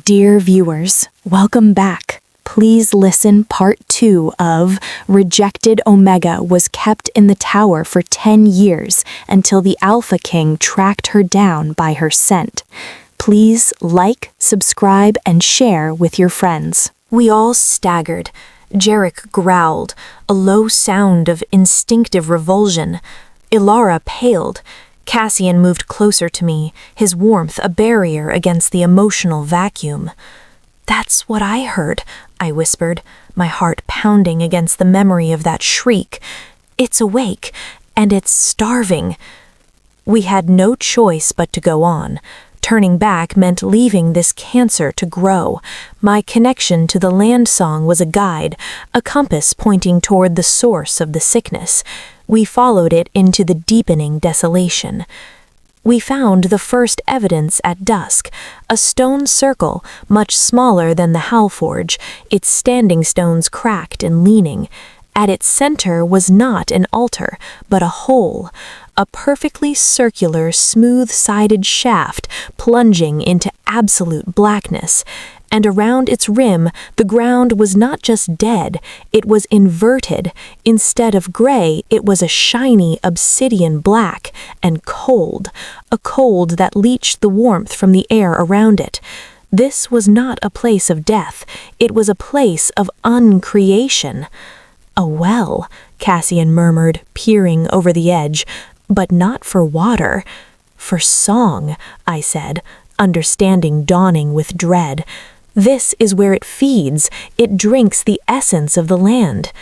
Dear viewers, welcome back. Please listen part 2 of Rejected Omega was kept in the tower for 10 years until the Alpha King tracked her down by her scent. Please like, subscribe, and share with your friends. We all staggered. Jarek growled, a low sound of instinctive revulsion. Ilara paled. Cassian moved closer to me, his warmth a barrier against the emotional vacuum. "That's what I heard," I whispered, my heart pounding against the memory of that shriek. "It's awake, and it's starving." We had no choice but to go on. Turning back meant leaving this cancer to grow. My connection to the land song was a guide, a compass pointing toward the source of the sickness. We followed it into the deepening desolation. We found the first evidence at dusk, a stone circle much smaller than the Howlforge, its standing stones cracked and leaning. At its center was not an altar, but a hole, a perfectly circular, smooth-sided shaft plunging into absolute blackness. And around its rim, the ground was not just dead, it was inverted. Instead of gray, it was a shiny obsidian black and cold, a cold that leached the warmth from the air around it. This was not a place of death, it was a place of uncreation. "A well," Cassian murmured, peering over the edge, "but not for water." "For song," I said, understanding dawning with dread. "This is where it feeds, it drinks the essence of the land."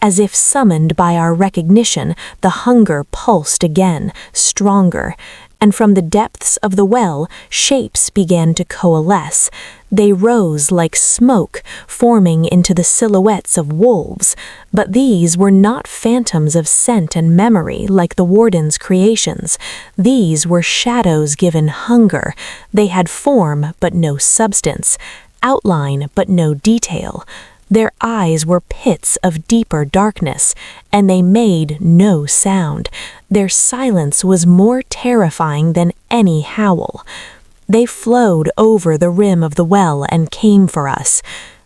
As if summoned by our recognition, the hunger pulsed again, stronger, and from the depths of the well, shapes began to coalesce. They rose like smoke, forming into the silhouettes of wolves, but these were not phantoms of scent and memory like the Warden's creations. These were shadows given hunger. They had form but no substance, outline but no detail. Their eyes were pits of deeper darkness, and they made no sound. Their silence was more terrifying than any howl. They flowed over the rim of the well and came for us.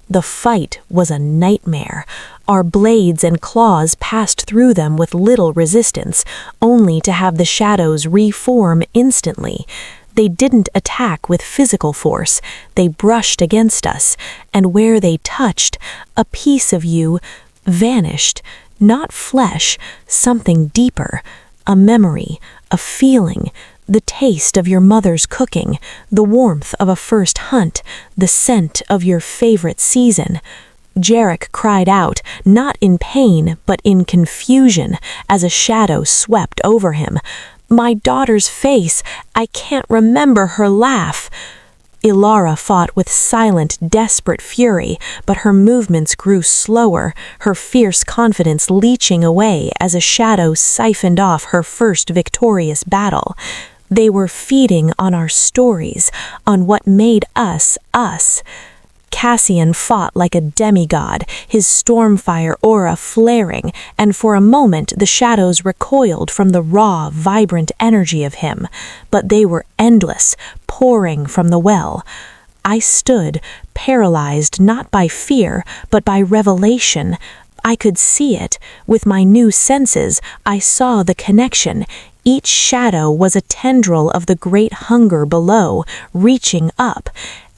The fight was a nightmare. Our blades and claws passed through them with little resistance, only to have the shadows reform instantly. They didn't attack with physical force, they brushed against us, and where they touched, a piece of you vanished, not flesh, something deeper, a memory, a feeling, the taste of your mother's cooking, the warmth of a first hunt, the scent of your favorite season. Jarek cried out, not in pain, but in confusion, as a shadow swept over him. "My daughter's face, I can't remember her laugh." Ilara fought with silent, desperate fury, but her movements grew slower, her fierce confidence leaching away as a shadow siphoned off her first victorious battle. They were feeding on our stories, on what made us us. Cassian fought like a demigod, his stormfire aura flaring, and for a moment the shadows recoiled from the raw, vibrant energy of him, but they were endless, pouring from the well. I stood, paralyzed not by fear, but by revelation. I could see it. With my new senses, I saw the connection. Each shadow was a tendril of the great hunger below, reaching up.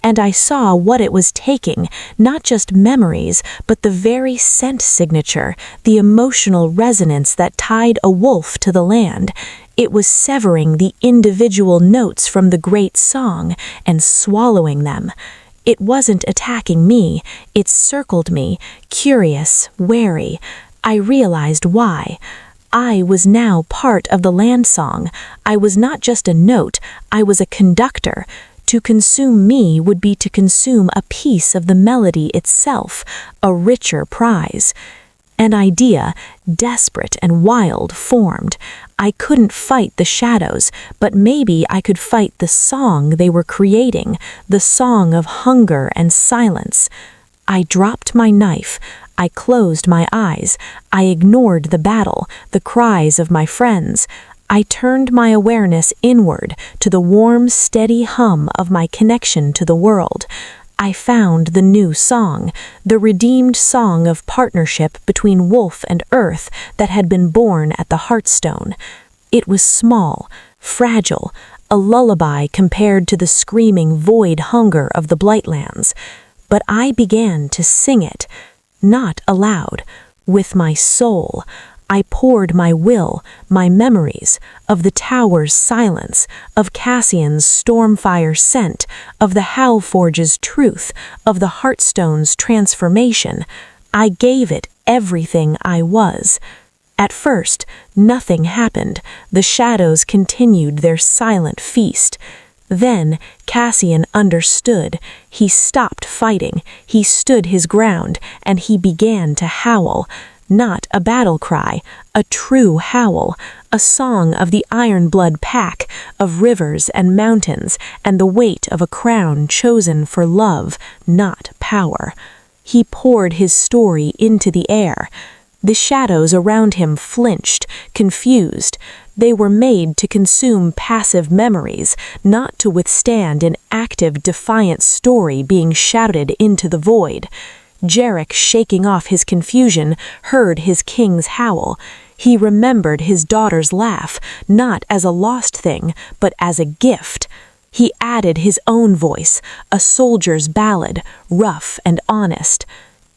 And I saw what it was taking, not just memories, but the very scent signature, the emotional resonance that tied a wolf to the land. It was severing the individual notes from the great song and swallowing them. It wasn't attacking me, it circled me, curious, wary. I realized why. I was now part of the land song. I was not just a note, I was a conductor. To consume me would be to consume a piece of the melody itself, a richer prize. An idea, desperate and wild, formed. I couldn't fight the shadows, but maybe I could fight the song they were creating, the song of hunger and silence. I dropped my knife. I closed my eyes. I ignored the battle, the cries of my friends. I turned my awareness inward to the warm, steady hum of my connection to the world. I found the new song, the redeemed song of partnership between wolf and earth that had been born at the Heartstone. It was small, fragile, a lullaby compared to the screaming void hunger of the Blightlands. But I began to sing it, not aloud, with my soul. I poured my will, my memories, of the tower's silence, of Cassian's stormfire scent, of the Howlforge's truth, of the Heartstone's transformation. I gave it everything I was. At first, nothing happened. The shadows continued their silent feast. Then Cassian understood. He stopped fighting. He stood his ground, and he began to howl. Not a battle cry, a true howl, a song of the Ironblood pack, of rivers and mountains, and the weight of a crown chosen for love, not power. He poured his story into the air. The shadows around him flinched, confused. They were made to consume passive memories, not to withstand an active, defiant story being shouted into the void. Jarek, shaking off his confusion, heard his king's howl. He remembered his daughter's laugh, not as a lost thing, but as a gift. He added his own voice, a soldier's ballad, rough and honest.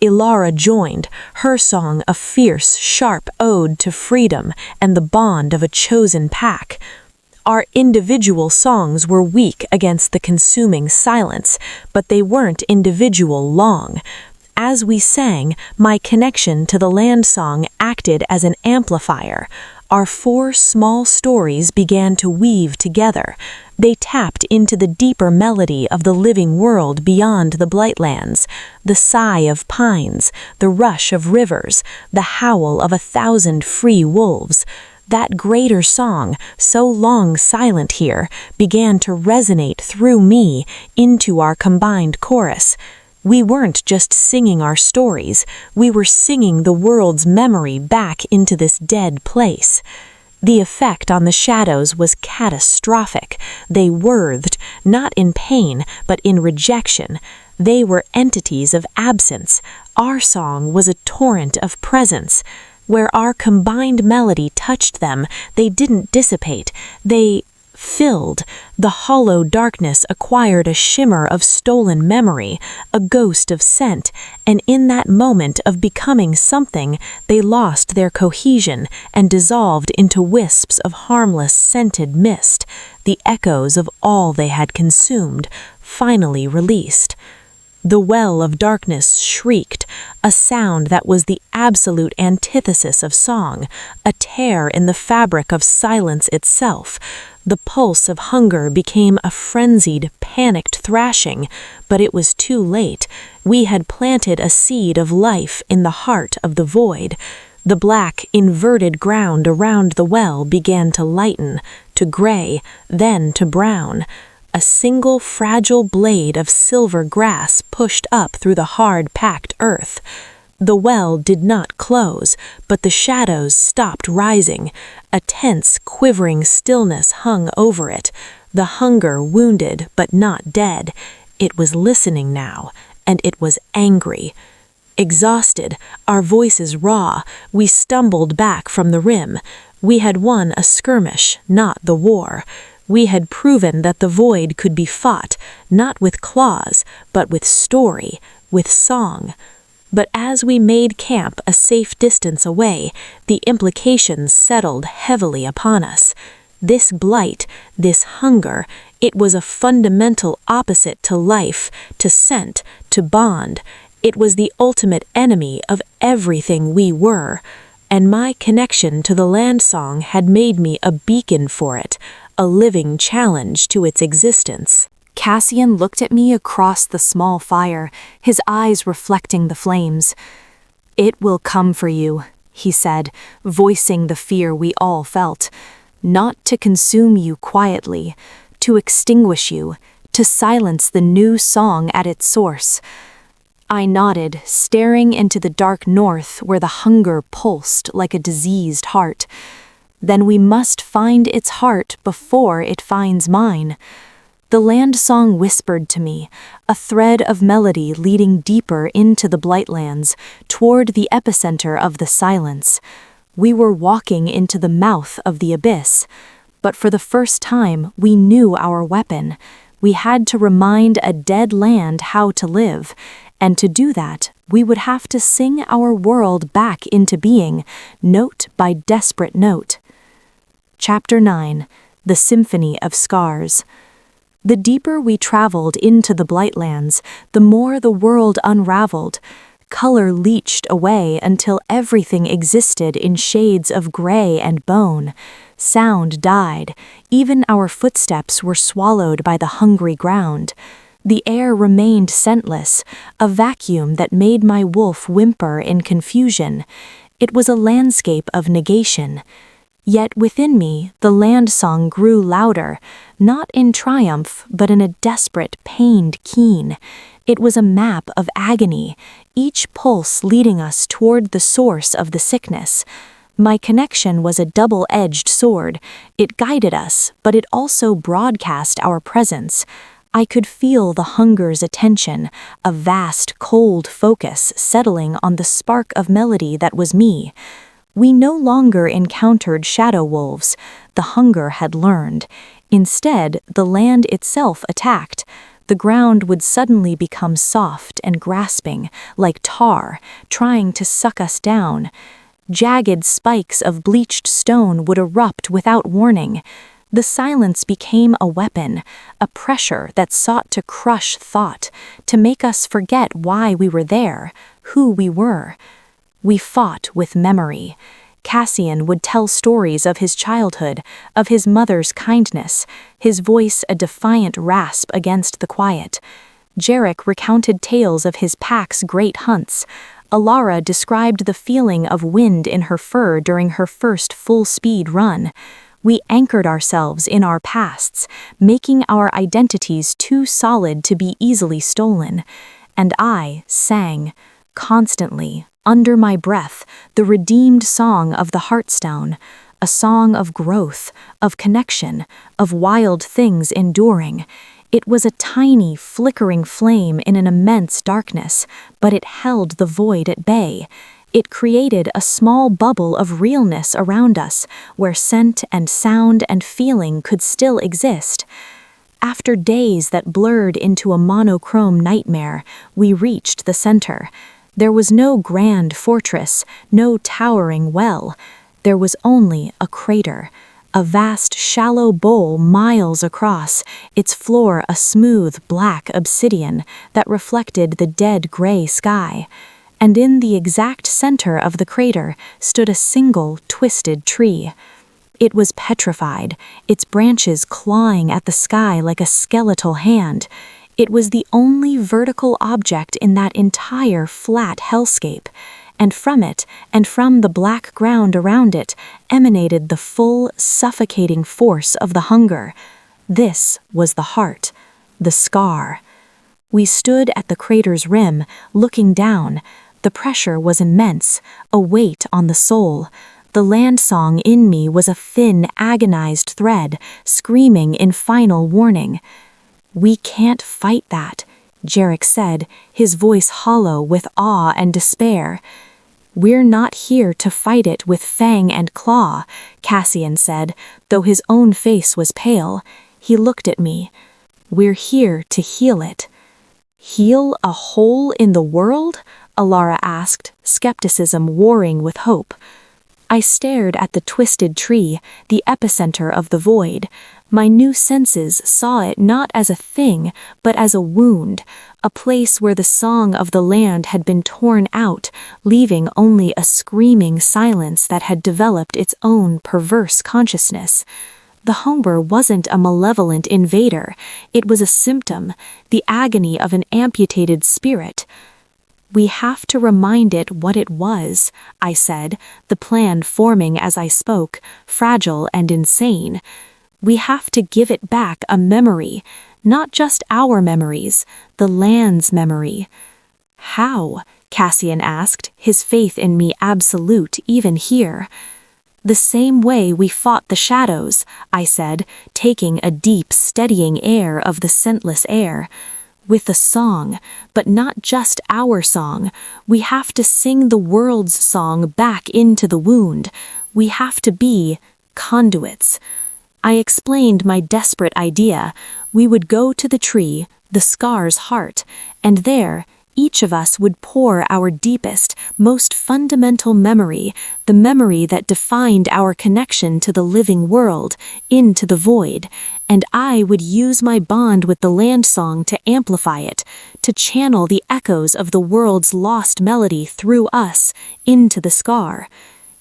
Ilara joined, her song a fierce, sharp ode to freedom and the bond of a chosen pack. Our individual songs were weak against the consuming silence, but they weren't individual long. As we sang, my connection to the land song acted as an amplifier. Our 4 small stories began to weave together. They tapped into the deeper melody of the living world beyond the Blightlands, the sigh of pines, the rush of rivers, the howl of 1,000 free wolves. That greater song, so long silent here, began to resonate through me into our combined chorus. We weren't just singing our stories, we were singing the world's memory back into this dead place. The effect on the shadows was catastrophic. They writhed, not in pain, but in rejection. They were entities of absence. Our song was a torrent of presence. Where our combined melody touched them, they didn't dissipate. They filled. The hollow darkness acquired a shimmer of stolen memory, a ghost of scent, and in that moment of becoming something, they lost their cohesion and dissolved into wisps of harmless scented mist, the echoes of all they had consumed, finally released. The well of darkness shrieked, a sound that was the absolute antithesis of song, a tear in the fabric of silence itself. The pulse of hunger became a frenzied, panicked thrashing, but it was too late. We had planted a seed of life in the heart of the void. The black, inverted ground around the well began to lighten, to gray, then to brown. A single fragile blade of silver grass pushed up through the hard, packed earth. The well did not close, but the shadows stopped rising. A tense, quivering stillness hung over it. The hunger wounded, but not dead. It was listening now, and it was angry. Exhausted, our voices raw, we stumbled back from the rim. We had won a skirmish, not the war. We had proven that the void could be fought, not with claws, but with story, with song. But as we made camp a safe distance away, the implications settled heavily upon us. This blight, this hunger, it was a fundamental opposite to life, to scent, to bond. It was the ultimate enemy of everything we were. And my connection to the land song had made me a beacon for it, a living challenge to its existence. Cassian looked at me across the small fire, his eyes reflecting the flames. "It will come for you," he said, voicing the fear we all felt. "Not to consume you quietly, to extinguish you, to silence the new song at its source." I nodded, staring into the dark north where the hunger pulsed like a diseased heart. "Then we must find its heart before it finds mine." The land song whispered to me, a thread of melody leading deeper into the Blightlands, toward the epicenter of the silence. We were walking into the mouth of the abyss. But for the first time, we knew our weapon. We had to remind a dead land how to live, and to do that, we would have to sing our world back into being, note by desperate note. Chapter 9. The Symphony of Scars. The deeper we traveled into the Blightlands, the more the world unraveled. Color leached away until everything existed in shades of gray and bone. Sound died. Even our footsteps were swallowed by the hungry ground. The air remained scentless, a vacuum that made my wolf whimper in confusion. It was a landscape of negation. Yet within me, the land song grew louder, not in triumph, but in a desperate, pained keen. It was a map of agony, each pulse leading us toward the source of the sickness. My connection was a double-edged sword. It guided us, but it also broadcast our presence. I could feel the hunger's attention, a vast, cold focus settling on the spark of melody that was me. We no longer encountered shadow wolves. The hunger had learned. Instead, the land itself attacked. The ground would suddenly become soft and grasping, like tar, trying to suck us down. Jagged spikes of bleached stone would erupt without warning. The silence became a weapon, a pressure that sought to crush thought, to make us forget why we were there, who we were. We fought with memory. Cassian would tell stories of his childhood, of his mother's kindness, his voice a defiant rasp against the quiet. Jarek recounted tales of his pack's great hunts. Alara described the feeling of wind in her fur during her first full-speed run. We anchored ourselves in our pasts, making our identities too solid to be easily stolen. And I sang, constantly, under my breath, the redeemed song of the Heartstone, a song of growth, of connection, of wild things enduring. It was a tiny, flickering flame in an immense darkness, but it held the void at bay. It created a small bubble of realness around us, where scent and sound and feeling could still exist. After days that blurred into a monochrome nightmare, we reached the center. There was no grand fortress, no towering well. There was only a crater, a vast shallow bowl miles across, its floor a smooth black obsidian that reflected the dead gray sky. And in the exact center of the crater stood a single twisted tree. It was petrified, its branches clawing at the sky like a skeletal hand. It was the only vertical object in that entire flat hellscape, and from it, and from the black ground around it, emanated the full, suffocating force of the hunger. This was the heart, the scar. We stood at the crater's rim, looking down. The pressure was immense, a weight on the soul. The land song in me was a thin, agonized thread, screaming in final warning. "We can't fight that," Jarek said, his voice hollow with awe and despair. "We're not here to fight it with fang and claw," Cassian said, though his own face was pale. He looked at me. "We're here to heal it." "Heal a hole in the world?" Alara asked, skepticism warring with hope. I stared at the twisted tree, the epicenter of the void. My new senses saw it not as a thing, but as a wound, a place where the song of the land had been torn out, leaving only a screaming silence that had developed its own perverse consciousness. The hunger wasn't a malevolent invader, it was a symptom, the agony of an amputated spirit. "We have to remind it what it was," I said, the plan forming as I spoke, fragile and insane. "We have to give it back a memory, not just our memories, the land's memory." "How?" Cassian asked, his faith in me absolute even here. "The same way we fought the shadows," I said, taking a deep, steadying air of the scentless air. "With a song, but not just our song. We have to sing the world's song back into the wound. We have to be conduits." I explained my desperate idea. We would go to the tree, the scar's heart, and there, each of us would pour our deepest, most fundamental memory, the memory that defined our connection to the living world, into the void, and I would use my bond with the land song to amplify it, to channel the echoes of the world's lost melody through us, into the scar.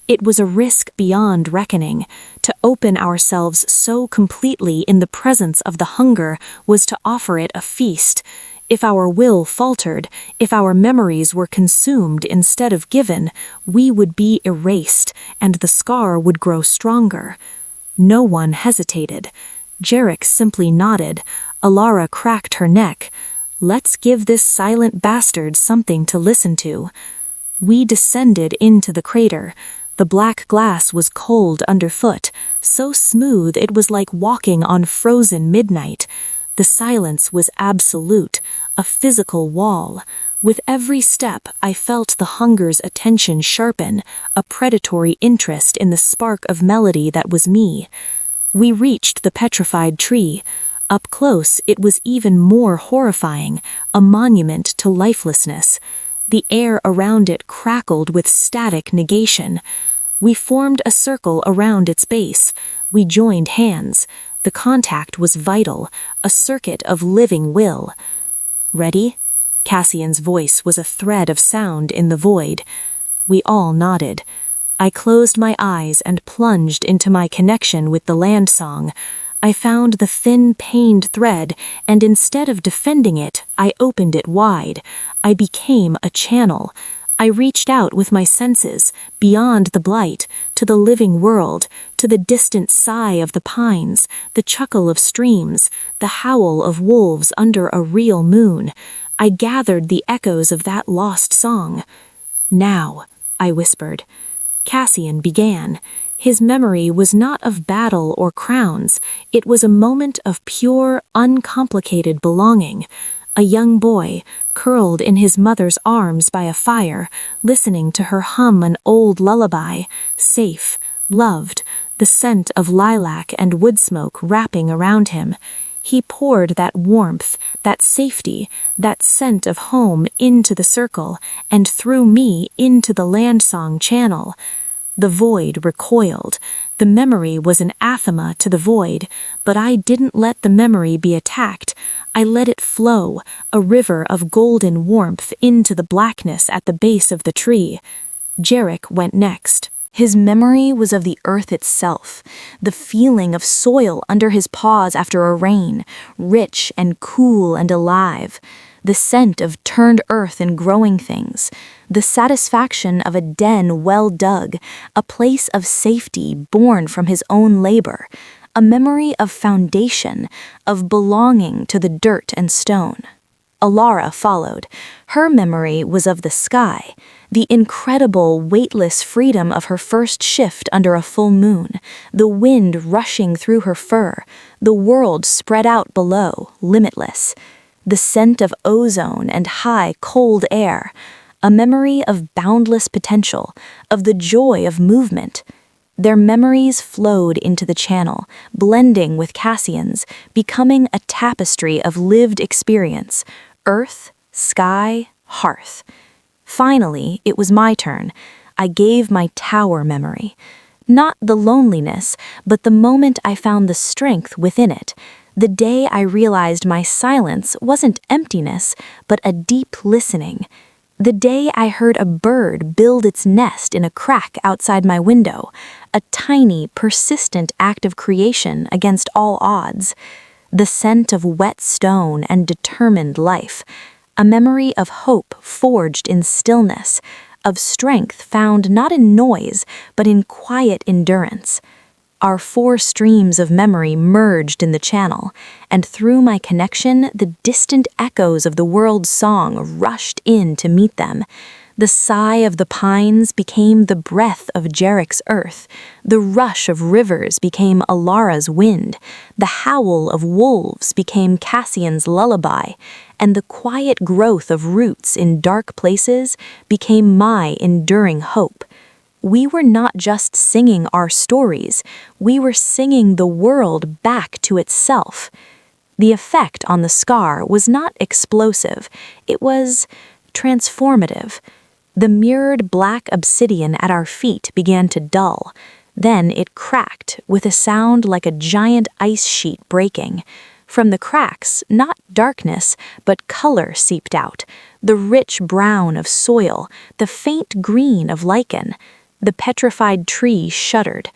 It was a risk beyond reckoning. To open ourselves so completely in the presence of the hunger was to offer it a feast. If our will faltered, if our memories were consumed instead of given, we would be erased, and the scar would grow stronger. No one hesitated. Jarek simply nodded. Alara cracked her neck. "Let's give this silent bastard something to listen to." We descended into the crater. The black glass was cold underfoot, so smooth it was like walking on frozen midnight. The silence was absolute, a physical wall. With every step, I felt the hunger's attention sharpen, a predatory interest in the spark of melody that was me. We reached the petrified tree. Up close, it was even more horrifying, a monument to lifelessness. The air around it crackled with static negation. We formed a circle around its base. We joined hands. The contact was vital, a circuit of living will. "Ready?" Cassian's voice was a thread of sound in the void. We all nodded. I closed my eyes and plunged into my connection with the land song. I found the thin, pained thread, and instead of defending it, I opened it wide. I became a channel. I reached out with my senses, beyond the blight, to the living world, to the distant sigh of the pines, the chuckle of streams, the howl of wolves under a real moon. I gathered the echoes of that lost song. "Now," I whispered. Cassian began. His memory was not of battle or crowns. It was a moment of pure, uncomplicated belonging. A young boy, curled in his mother's arms by a fire, listening to her hum an old lullaby, safe, loved, the scent of lilac and wood smoke wrapping around him. He poured that warmth, that safety, that scent of home into the circle, and through me into the land song channel. The void recoiled. The memory was an anathema to the void, but I didn't let the memory be attacked. I let it flow, a river of golden warmth into the blackness at the base of the tree. Jarek went next. His memory was of the earth itself, the feeling of soil under his paws after a rain, rich and cool and alive, the scent of turned earth and growing things, the satisfaction of a den well dug, a place of safety born from his own labor, a memory of foundation, of belonging to the dirt and stone. Alara followed. Her memory was of the sky, the incredible, weightless freedom of her first shift under a full moon, the wind rushing through her fur, the world spread out below, limitless, the scent of ozone and high, cold air, a memory of boundless potential, of the joy of movement. Their memories flowed into the channel, blending with Cassian's, becoming a tapestry of lived experience, earth, sky, hearth. Finally, it was my turn. I gave my tower memory. Not the loneliness, but the moment I found the strength within it. The day I realized my silence wasn't emptiness, but a deep listening. The day I heard a bird build its nest in a crack outside my window, a tiny, persistent act of creation against all odds. The scent of wet stone and determined life, a memory of hope forged in stillness, of strength found not in noise, but in quiet endurance. Our 4 streams of memory merged in the channel, and through my connection, the distant echoes of the world's song rushed in to meet them. The sigh of the pines became the breath of Jarek's earth. The rush of rivers became Alara's wind. The howl of wolves became Cassian's lullaby. And the quiet growth of roots in dark places became my enduring hope. We were not just singing our stories, we were singing the world back to itself. The effect on the scar was not explosive, it was transformative. The mirrored black obsidian at our feet began to dull. Then it cracked with a sound like a giant ice sheet breaking. From the cracks, not darkness, but color seeped out, the rich brown of soil, the faint green of lichen. The petrified tree shuddered.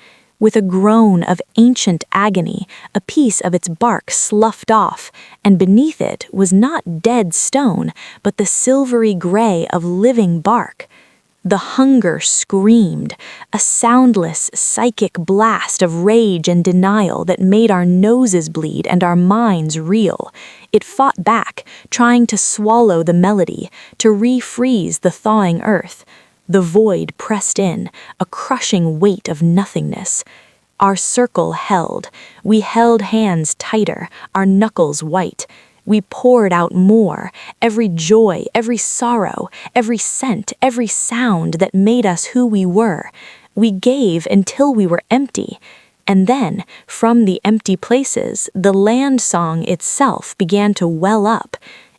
With a groan of ancient agony, a piece of its bark sloughed off, and beneath it was not dead stone, but the silvery gray of living bark. The hunger screamed, a soundless, psychic blast of rage and denial that made our noses bleed and our minds reel. It fought back, trying to swallow the melody, to refreeze the thawing earth. The void pressed in, a crushing weight of nothingness. Our circle held. We held hands tighter, our knuckles white. We poured out more, every joy, every sorrow, every scent, every sound that made us who we were. We gave until we were empty. And then, from the empty places, the land song itself began to well up.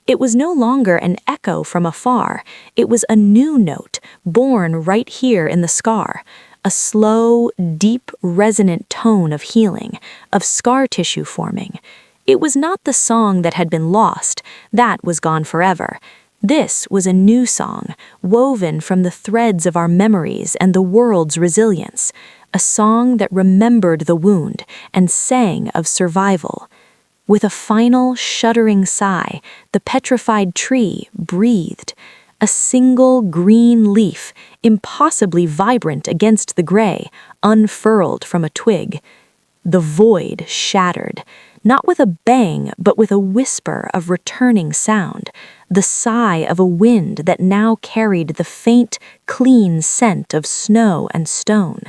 It was no longer an echo from afar. It was a new note, born right here in the scar. A slow, deep, resonant tone of healing, of scar tissue forming. It was not the song that had been lost. That was gone forever. This was a new song, woven from the threads of our memories and the world's resilience. A song that remembered the wound and sang of survival. With a final, shuddering sigh, the petrified tree breathed. A single green leaf, impossibly vibrant against the gray, unfurled from a twig. The void shattered, not with a bang, but with a whisper of returning sound, the sigh of a wind that now carried the faint, clean scent of snow and stone.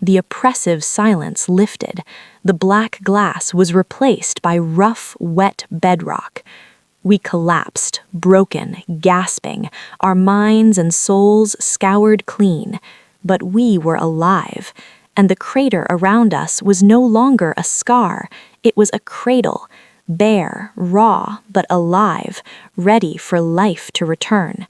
The oppressive silence lifted. The black glass was replaced by rough, wet bedrock. We collapsed, broken, gasping, our minds and souls scoured clean. But we were alive, and the crater around us was no longer a scar, it was a cradle, bare, raw, but alive, ready for life to return.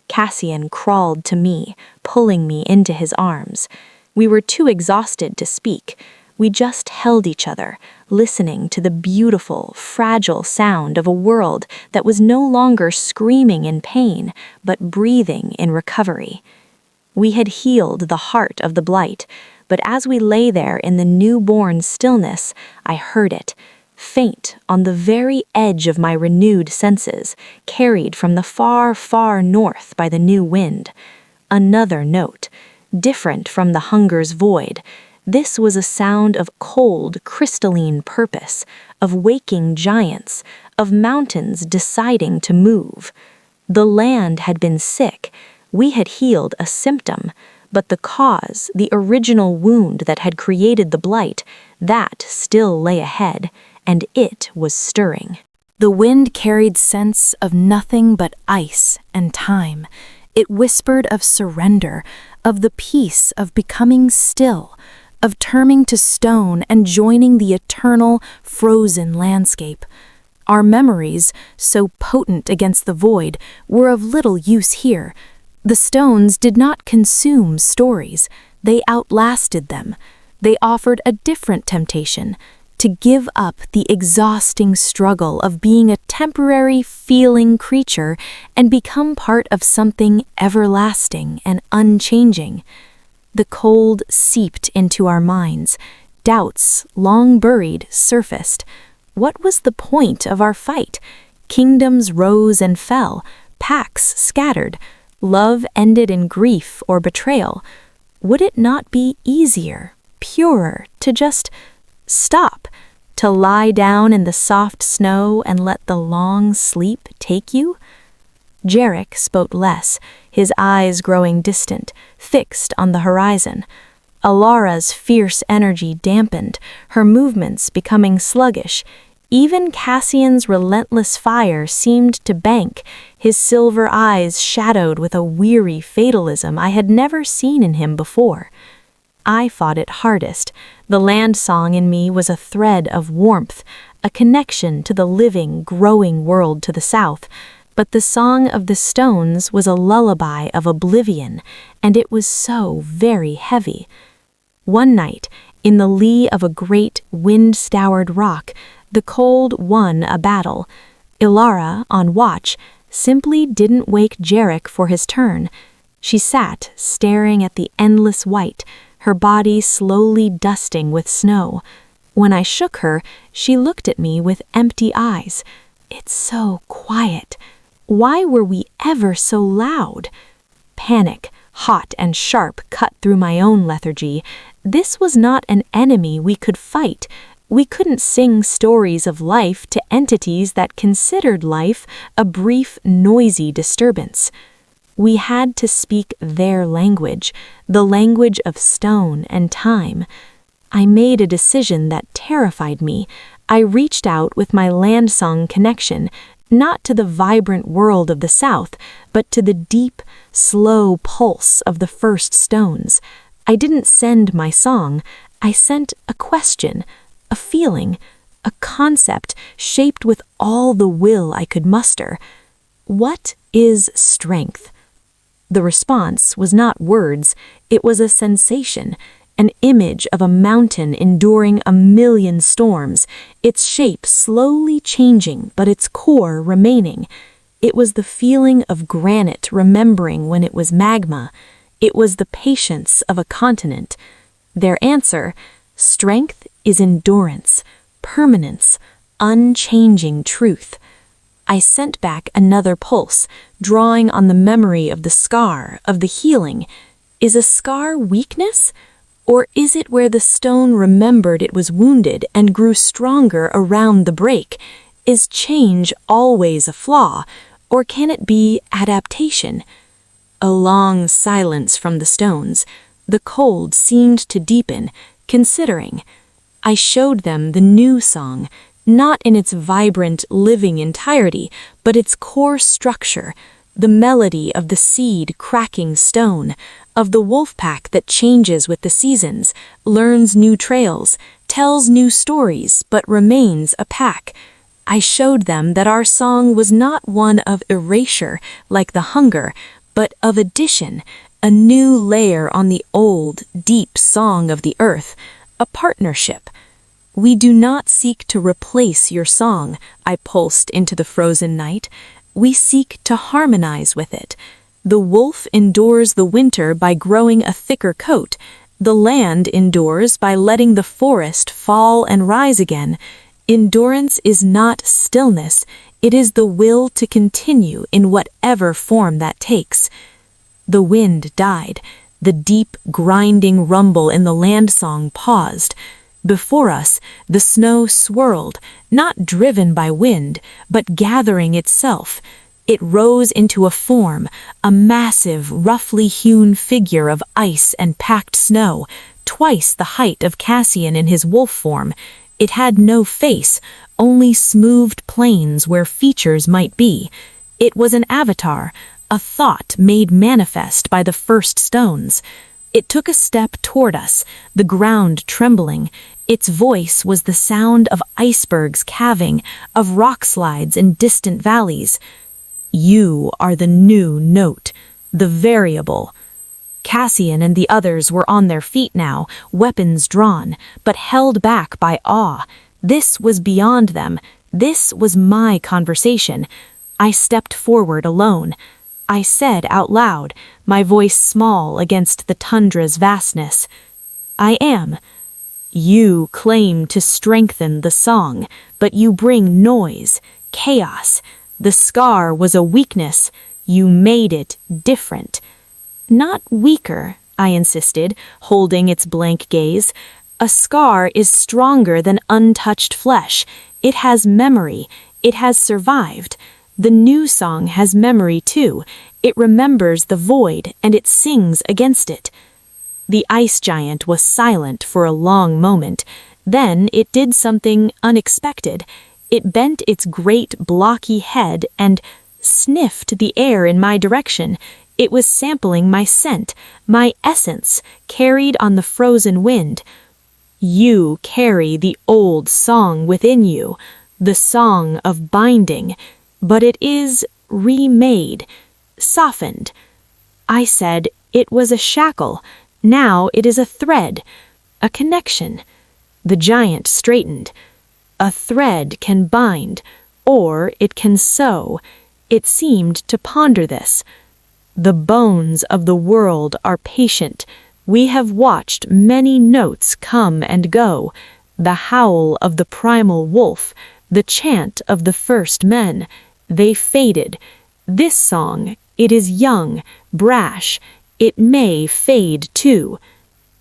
Cassian crawled to me, pulling me into his arms. We were too exhausted to speak. We just held each other, listening to the beautiful, fragile sound of a world that was no longer screaming in pain, but breathing in recovery. We had healed the heart of the blight, but as we lay there in the newborn stillness, I heard it, faint on the very edge of my renewed senses, carried from the far, far north by the new wind. Another note, different from the hunger's void. This was a sound of cold, crystalline purpose, of waking giants, of mountains deciding to move. The land had been sick. We had healed a symptom, but the cause, the original wound that had created the blight, that still lay ahead, and it was stirring. The wind carried scents of nothing but ice and time. It whispered of surrender, of the peace of becoming still, of turning to stone and joining the eternal, frozen landscape. Our memories, so potent against the void, were of little use here. The stones did not consume stories. They outlasted them. They offered a different temptation, to give up the exhausting struggle of being a temporary, feeling creature and become part of something everlasting and unchanging. The cold seeped into our minds. Doubts, long buried, surfaced. What was the point of our fight? Kingdoms rose and fell. Pacts scattered. Love ended in grief or betrayal. Would it not be easier, purer, to just stop, to lie down in the soft snow and let the long sleep take you? Jarek spoke less, his eyes growing distant, fixed on the horizon. Alara's fierce energy dampened, her movements becoming sluggish. Even Cassian's relentless fire seemed to bank, his silver eyes shadowed with a weary fatalism I had never seen in him before. I fought it hardest. The land song in me was a thread of warmth, a connection to the living, growing world to the south. But the song of the stones was a lullaby of oblivion, and it was so very heavy. One night, in the lee of a great wind-stoured rock, the cold won a battle. Ilara, on watch, simply didn't wake Jarek for his turn. She sat, staring at the endless white, her body slowly dusting with snow. When I shook her, she looked at me with empty eyes. "It's so quiet. Why were we ever so loud?" Panic, hot and sharp, cut through my own lethargy. This was not an enemy we could fight. We couldn't sing stories of life to entities that considered life a brief, noisy disturbance. We had to speak their language, the language of stone and time. I made a decision that terrified me. I reached out with my land song connection, not to the vibrant world of the South, but to the deep, slow pulse of the first stones. I didn't send my song. I sent a question, a feeling, a concept shaped with all the will I could muster. What is strength? The response was not words, it was a sensation, an image of a mountain enduring a million storms, its shape slowly changing but its core remaining. It was the feeling of granite remembering when it was magma. It was the patience of a continent. Their answer, strength is endurance, permanence, unchanging truth. I sent back another pulse, drawing on the memory of the scar, of the healing. Is a scar weakness? Or is it where the stone remembered it was wounded and grew stronger around the break? Is change always a flaw, or can it be adaptation? A long silence from the stones. The cold seemed to deepen, considering. I showed them the new song, not in its vibrant, living entirety, but its core structure, the melody of the seed cracking stone, of the wolf pack that changes with the seasons, learns new trails, tells new stories, but remains a pack. I showed them that our song was not one of erasure, like the hunger, but of addition, a new layer on the old, deep song of the earth, a partnership. We do not seek to replace your song, I pulsed into the frozen night. We seek to harmonize with it. The wolf endures the winter by growing a thicker coat. The land endures by letting the forest fall and rise again. Endurance is not stillness. It is the will to continue in whatever form that takes. The wind died. The deep, grinding rumble in the land song paused. Before us, the snow swirled, not driven by wind, but gathering itself. It rose into a form, a massive, roughly hewn figure of ice and packed snow, twice the height of Cassian in his wolf form. It had no face, only smoothed plains where features might be. It was an avatar, a thought made manifest by the first stones. It took a step toward us, the ground trembling. Its voice was the sound of icebergs calving, of rock slides in distant valleys. You are the new note, the variable. Cassian and the others were on their feet now, weapons drawn, but held back by awe. This was beyond them. This was my conversation. I stepped forward alone. I said out loud, my voice small against the tundra's vastness, I am. You claim to strengthen the song, but you bring noise, chaos. The scar was a weakness. You made it different. Not weaker, I insisted, holding its blank gaze. A scar is stronger than untouched flesh. It has memory. It has survived. The new song has memory too. It remembers the void and it sings against it. The ice giant was silent for a long moment. Then it did something unexpected. It bent its great blocky head and sniffed the air in my direction. It was sampling my scent, my essence, carried on the frozen wind. You carry the old song within you, the song of binding, but it is remade, softened. I said it was a shackle. Now it is a thread, a connection. The giant straightened. A thread can bind, or it can sew. It seemed to ponder this. The bones of the world are patient. We have watched many notes come and go. The howl of the primal wolf, the chant of the first men. They faded. This song, it is young, brash. It may fade too.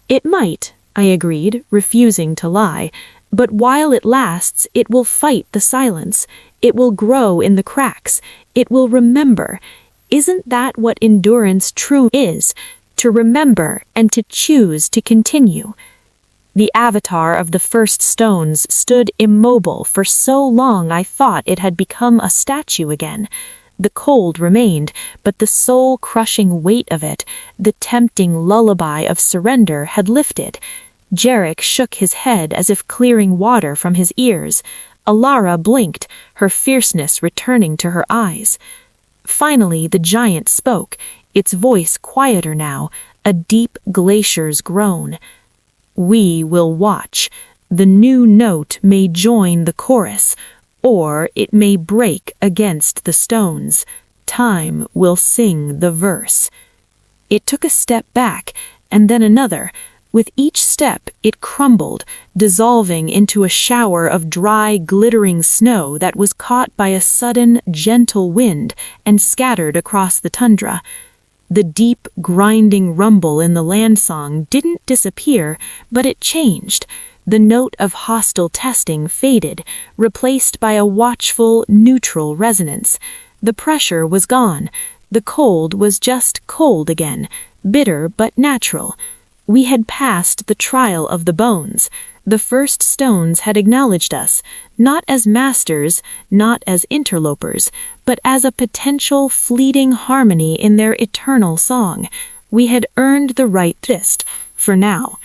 It might, I agreed, refusing to lie. But while it lasts, it will fight the silence. It will grow in the cracks. It will remember. Isn't that what endurance truly is? To remember and to choose to continue. The avatar of the first stones stood immobile for so long I thought it had become a statue again. The cold remained, but the soul-crushing weight of it, the tempting lullaby of surrender, had lifted. Jarek shook his head as if clearing water from his ears. Alara blinked, her fierceness returning to her eyes. Finally the giant spoke, its voice quieter now, a deep glacier's groan. We will watch. The new note may join the chorus, or it may break against the stones. Time will sing the verse. It took a step back, and then another. With each step it crumbled, dissolving into a shower of dry, glittering snow that was caught by a sudden, gentle wind and scattered across the tundra. The deep, grinding rumble in the land song didn't disappear, but it changed. The note of hostile testing faded, replaced by a watchful, neutral resonance. The pressure was gone. The cold was just cold again, bitter but natural. We had passed the trial of the bones. The first stones had acknowledged us, not as masters, not as interlopers, but as a potential fleeting harmony in their eternal song. We had earned the right tryst, for now.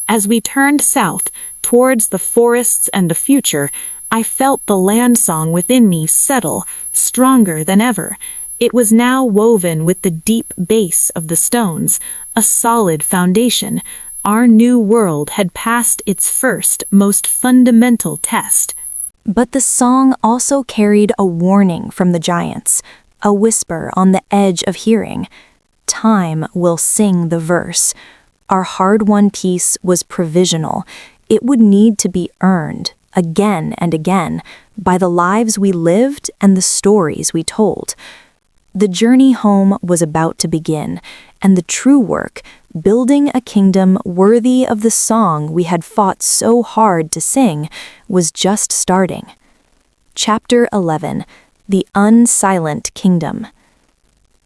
As we turned south, towards the forests and the future, I felt the land song within me settle, stronger than ever. It was now woven with the deep base of the stones, a solid foundation. Our new world had passed its first, most fundamental test. But the song also carried a warning from the giants, a whisper on the edge of hearing. Time will sing the verse. Our hard-won peace was provisional. It would need to be earned, again and again, by the lives we lived and the stories we told. The journey home was about to begin, and the true work, building a kingdom worthy of the song we had fought so hard to sing, was just starting. Chapter 11: The Unsilent Kingdom.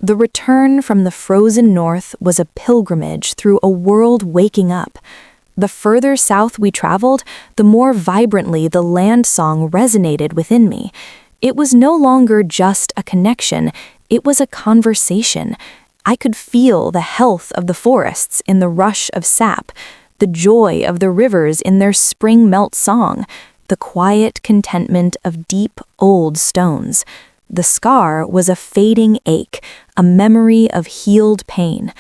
The return from the frozen north was a pilgrimage through a world waking up. The further south we traveled, the more vibrantly the land song resonated within me. It was no longer just a connection, it was a conversation. I could feel the health of the forests in the rush of sap, the joy of the rivers in their spring melt song, the quiet contentment of deep, old stones. The scar was a fading ache, a memory of healed pain.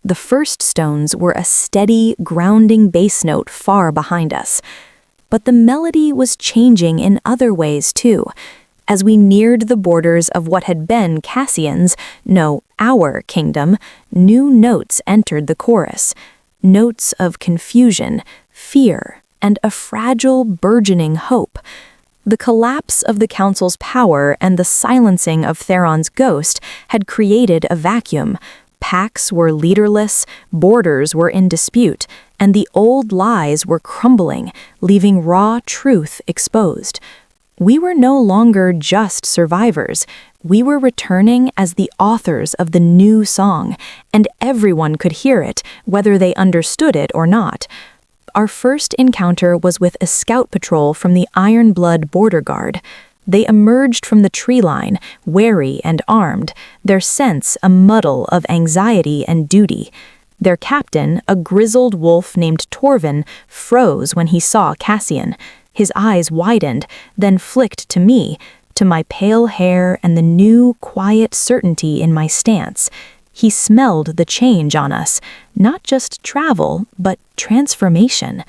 The first stones were a steady, grounding bass note far behind us. But the melody was changing in other ways too. As we neared the borders of what had been Cassian's, no, our kingdom, new notes entered the chorus. Notes of confusion, fear, and a fragile, burgeoning hope. The collapse of the council's power and the silencing of Theron's ghost had created a vacuum. Packs were leaderless, borders were in dispute, and the old lies were crumbling, leaving raw truth exposed. We were no longer just survivors. We were returning as the authors of the new song, and everyone could hear it, whether they understood it or not. Our first encounter was with a scout patrol from the Ironblood border guard. They emerged from the tree line, wary and armed, their sense a muddle of anxiety and duty. Their captain, a grizzled wolf named Torvin, froze when he saw Cassian. His eyes widened, then flicked to me, to my pale hair and the new, quiet certainty in my stance. He smelled the change on us, not just travel, but transformation.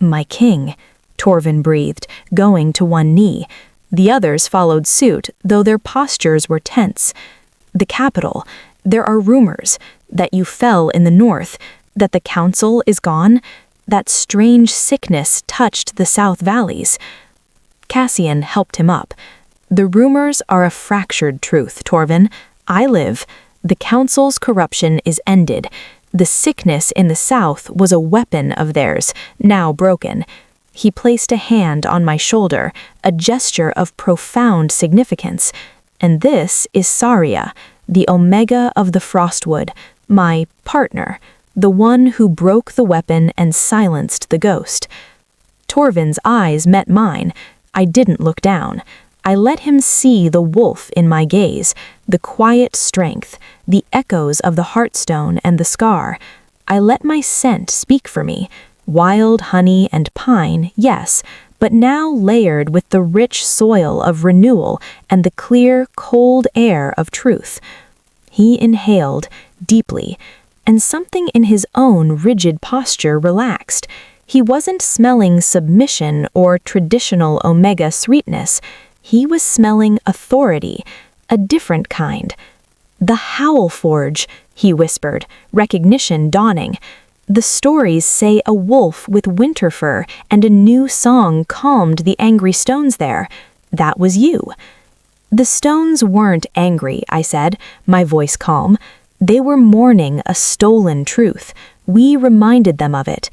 "My king," Torvin breathed, going to one knee. The others followed suit, though their postures were tense. "The capital. There are rumors that you fell in the north, that the council is gone, that strange sickness touched the south valleys." Cassian helped him up. "The rumors are a fractured truth, Torvin. I live. The council's corruption is ended. The sickness in the south was a weapon of theirs, now broken." He placed a hand on my shoulder, a gesture of profound significance. "And this is Saria, the Omega of the Frostwood, my partner, the one who broke the weapon and silenced the ghost." Torvin's eyes met mine. I didn't look down. I let him see the wolf in my gaze, the quiet strength, the echoes of the heartstone and the scar. I let my scent speak for me. Wild honey and pine, yes, but now layered with the rich soil of renewal and the clear, cold air of truth. He inhaled deeply, and something in his own rigid posture relaxed. He wasn't smelling submission or traditional Omega sweetness. He was smelling authority, a different kind. "The Howl Forge," he whispered, recognition dawning. "The stories say a wolf with winter fur and a new song calmed the angry stones there. That was you." "The stones weren't angry," I said, my voice calm. "They were mourning a stolen truth. We reminded them of it."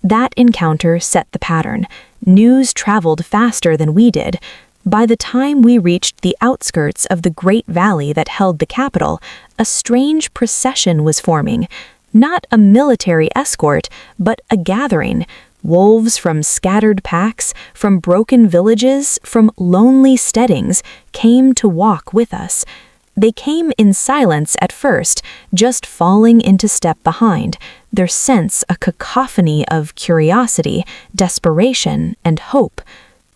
That encounter set the pattern. News traveled faster than we did. By the time we reached the outskirts of the great valley that held the capital, a strange procession was forming. Not a military escort, but a gathering. Wolves from scattered packs, from broken villages, from lonely steadings, came to walk with us. They came in silence at first, just falling into step behind, their sense a cacophony of curiosity, desperation, and hope.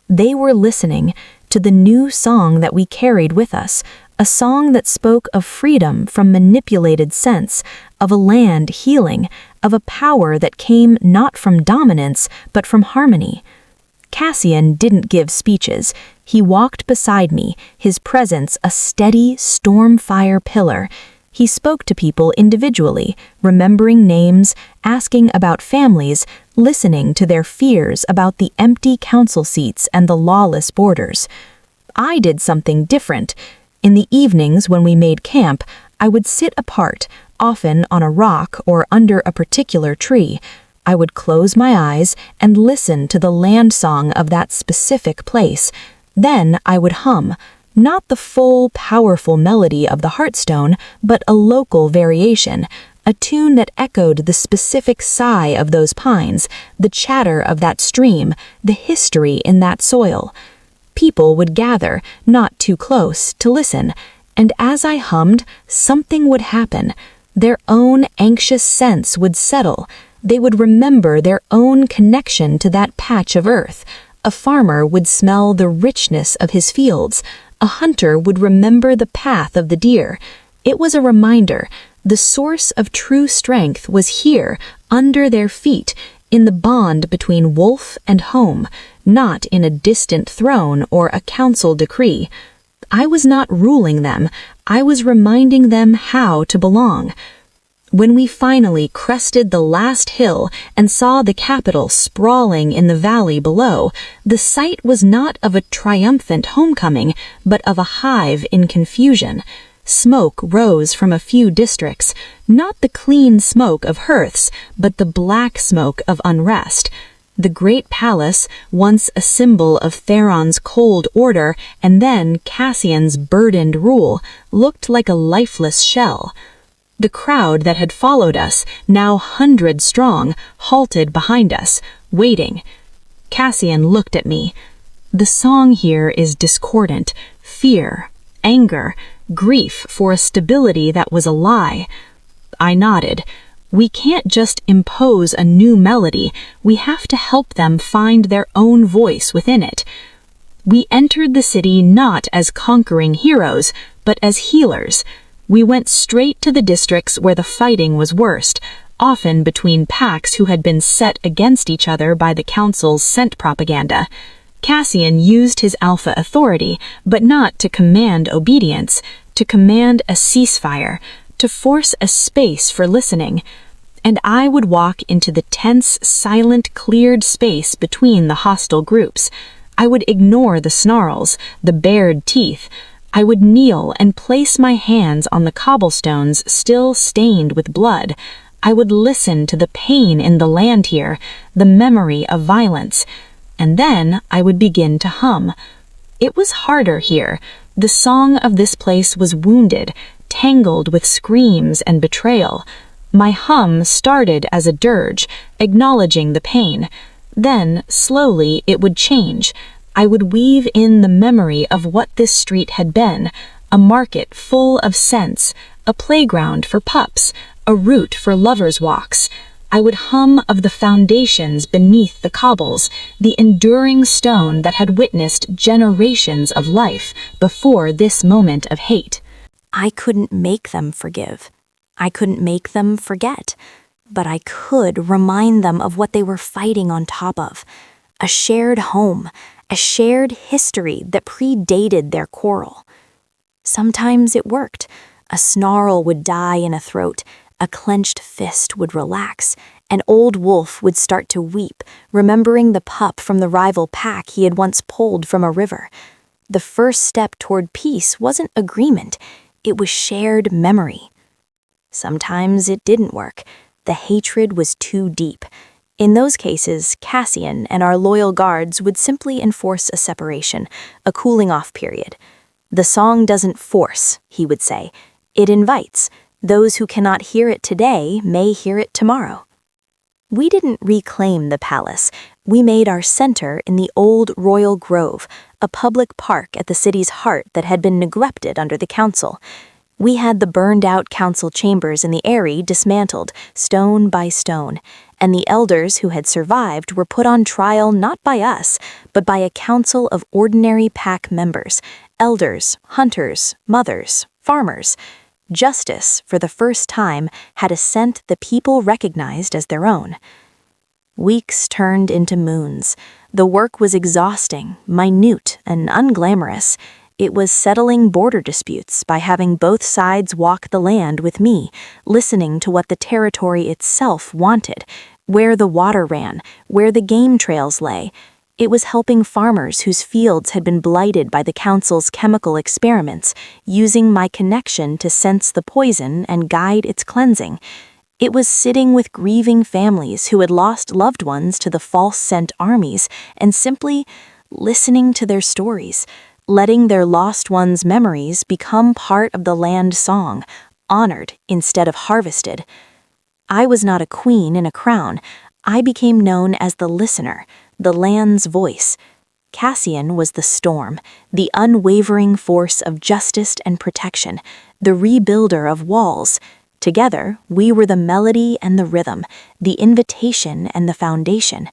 They were listening to the new song that we carried with us, a song that spoke of freedom from manipulated sense, of a land healing, of a power that came not from dominance, but from harmony. Cassian didn't give speeches. He walked beside me, his presence a steady, storm-fire pillar. He spoke to people individually, remembering names, asking about families, listening to their fears about the empty council seats and the lawless borders. I did something different. In the evenings when we made camp, I would sit apart, often on a rock or under a particular tree. I would close my eyes and listen to the land song of that specific place. Then I would hum, not the full, powerful melody of the Heartstone, but a local variation, a tune that echoed the specific sigh of those pines, the chatter of that stream, the history in that soil. People would gather, not too close, to listen, and as I hummed, something would happen. Their own anxious sense would settle. They would remember their own connection to that patch of earth. A farmer would smell the richness of his fields. A hunter would remember the path of the deer. It was a reminder. The source of true strength was here, under their feet, in the bond between wolf and home, not in a distant throne or a council decree. I was not ruling them. I was reminding them how to belong. When we finally crested the last hill and saw the capital sprawling in the valley below, the sight was not of a triumphant homecoming, but of a hive in confusion. Smoke rose from a few districts, not the clean smoke of hearths, but the black smoke of unrest. The great palace, once a symbol of Theron's cold order and then Cassian's burdened rule, looked like a lifeless shell. The crowd that had followed us, now 100 strong, halted behind us, waiting. Cassian looked at me. The song here is discordant, fear, anger, grief for a stability that was a lie. I nodded. We can't just impose a new melody, we have to help them find their own voice within it. We entered the city not as conquering heroes, but as healers. We went straight to the districts where the fighting was worst, often between packs who had been set against each other by the council's scent propaganda. Cassian used his alpha authority, but not to command obedience, to command a ceasefire, to force a space for listening. And I would walk into the tense, silent, cleared space between the hostile groups. I would ignore the snarls, the bared teeth. I would kneel and place my hands on the cobblestones still stained with blood. I would listen to the pain in the land here, the memory of violence. And then I would begin to hum. It was harder here. The song of this place was wounded, tangled with screams and betrayal. My hum started as a dirge, acknowledging the pain. Then, slowly, it would change. I would weave in the memory of what this street had been, a market full of scents, a playground for pups, a route for lovers' walks. I would hum of the foundations beneath the cobbles, the enduring stone that had witnessed generations of life before this moment of hate. I couldn't make them forgive. I couldn't make them forget. But I could remind them of what they were fighting on top of. A shared home, a shared history that predated their quarrel. Sometimes it worked. A snarl would die in a throat, a clenched fist would relax, an old wolf would start to weep, remembering the pup from the rival pack he had once pulled from a river. The first step toward peace wasn't agreement, it was shared memory. Sometimes it didn't work. The hatred was too deep. In those cases, Cassian and our loyal guards would simply enforce a separation, a cooling-off period. The song doesn't force, he would say. It invites. Those who cannot hear it today may hear it tomorrow. We didn't reclaim the palace. We made our center in the old Royal Grove, a public park at the city's heart that had been neglected under the council. We had the burned-out council chambers in the Eyrie dismantled, stone by stone, and the elders who had survived were put on trial not by us, but by a council of ordinary pack members, elders, hunters, mothers, farmers. Justice, for the first time, had a scent the people recognized as their own. Weeks turned into moons. The work was exhausting, minute, and unglamorous. It was settling border disputes by having both sides walk the land with me, listening to what the territory itself wanted, where the water ran, where the game trails lay. It was helping farmers whose fields had been blighted by the council's chemical experiments, using my connection to sense the poison and guide its cleansing. It was sitting with grieving families who had lost loved ones to the false scent armies and simply listening to their stories, letting their lost ones' memories become part of the land song, honored instead of harvested. I was not a queen in a crown. I became known as the listener, the land's voice. Cassian was the storm, the unwavering force of justice and protection, the rebuilder of walls. Together, we were the melody and the rhythm, the invitation and the foundation.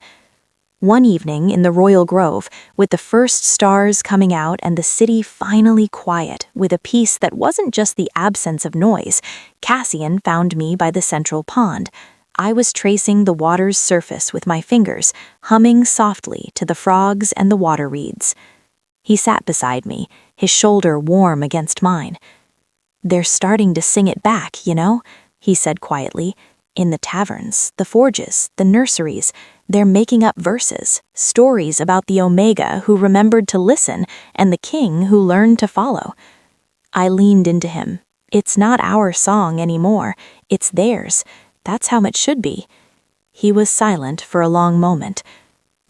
One evening in the Royal Grove, with the first stars coming out and the city finally quiet, with a peace that wasn't just the absence of noise, Cassian found me by the central pond. I was tracing the water's surface with my fingers, humming softly to the frogs and the water reeds. He sat beside me, his shoulder warm against mine. "They're starting to sing it back, you know," he said quietly. "In the taverns, the forges, the nurseries, they're making up verses, stories about the Omega who remembered to listen and the king who learned to follow." I leaned into him. "It's not our song anymore, it's theirs. That's how it should be." He was silent for a long moment.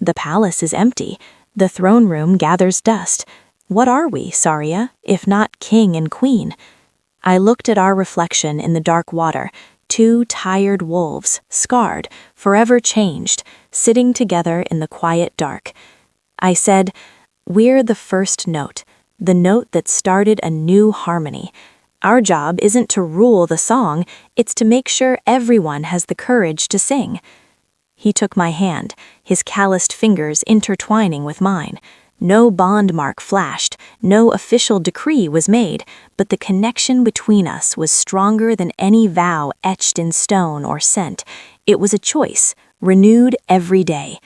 The palace is empty. The throne room gathers dust. What are we, Saria, if not king and queen? I looked at our reflection in the dark water, two tired wolves, scarred, forever changed, sitting together in the quiet dark. I said, "We're the first note, the note that started a new harmony. Our job isn't to rule the song, it's to make sure everyone has the courage to sing." He took my hand, his calloused fingers intertwining with mine. No bond mark flashed, no official decree was made, but the connection between us was stronger than any vow etched in stone or scent. It was a choice, renewed every day.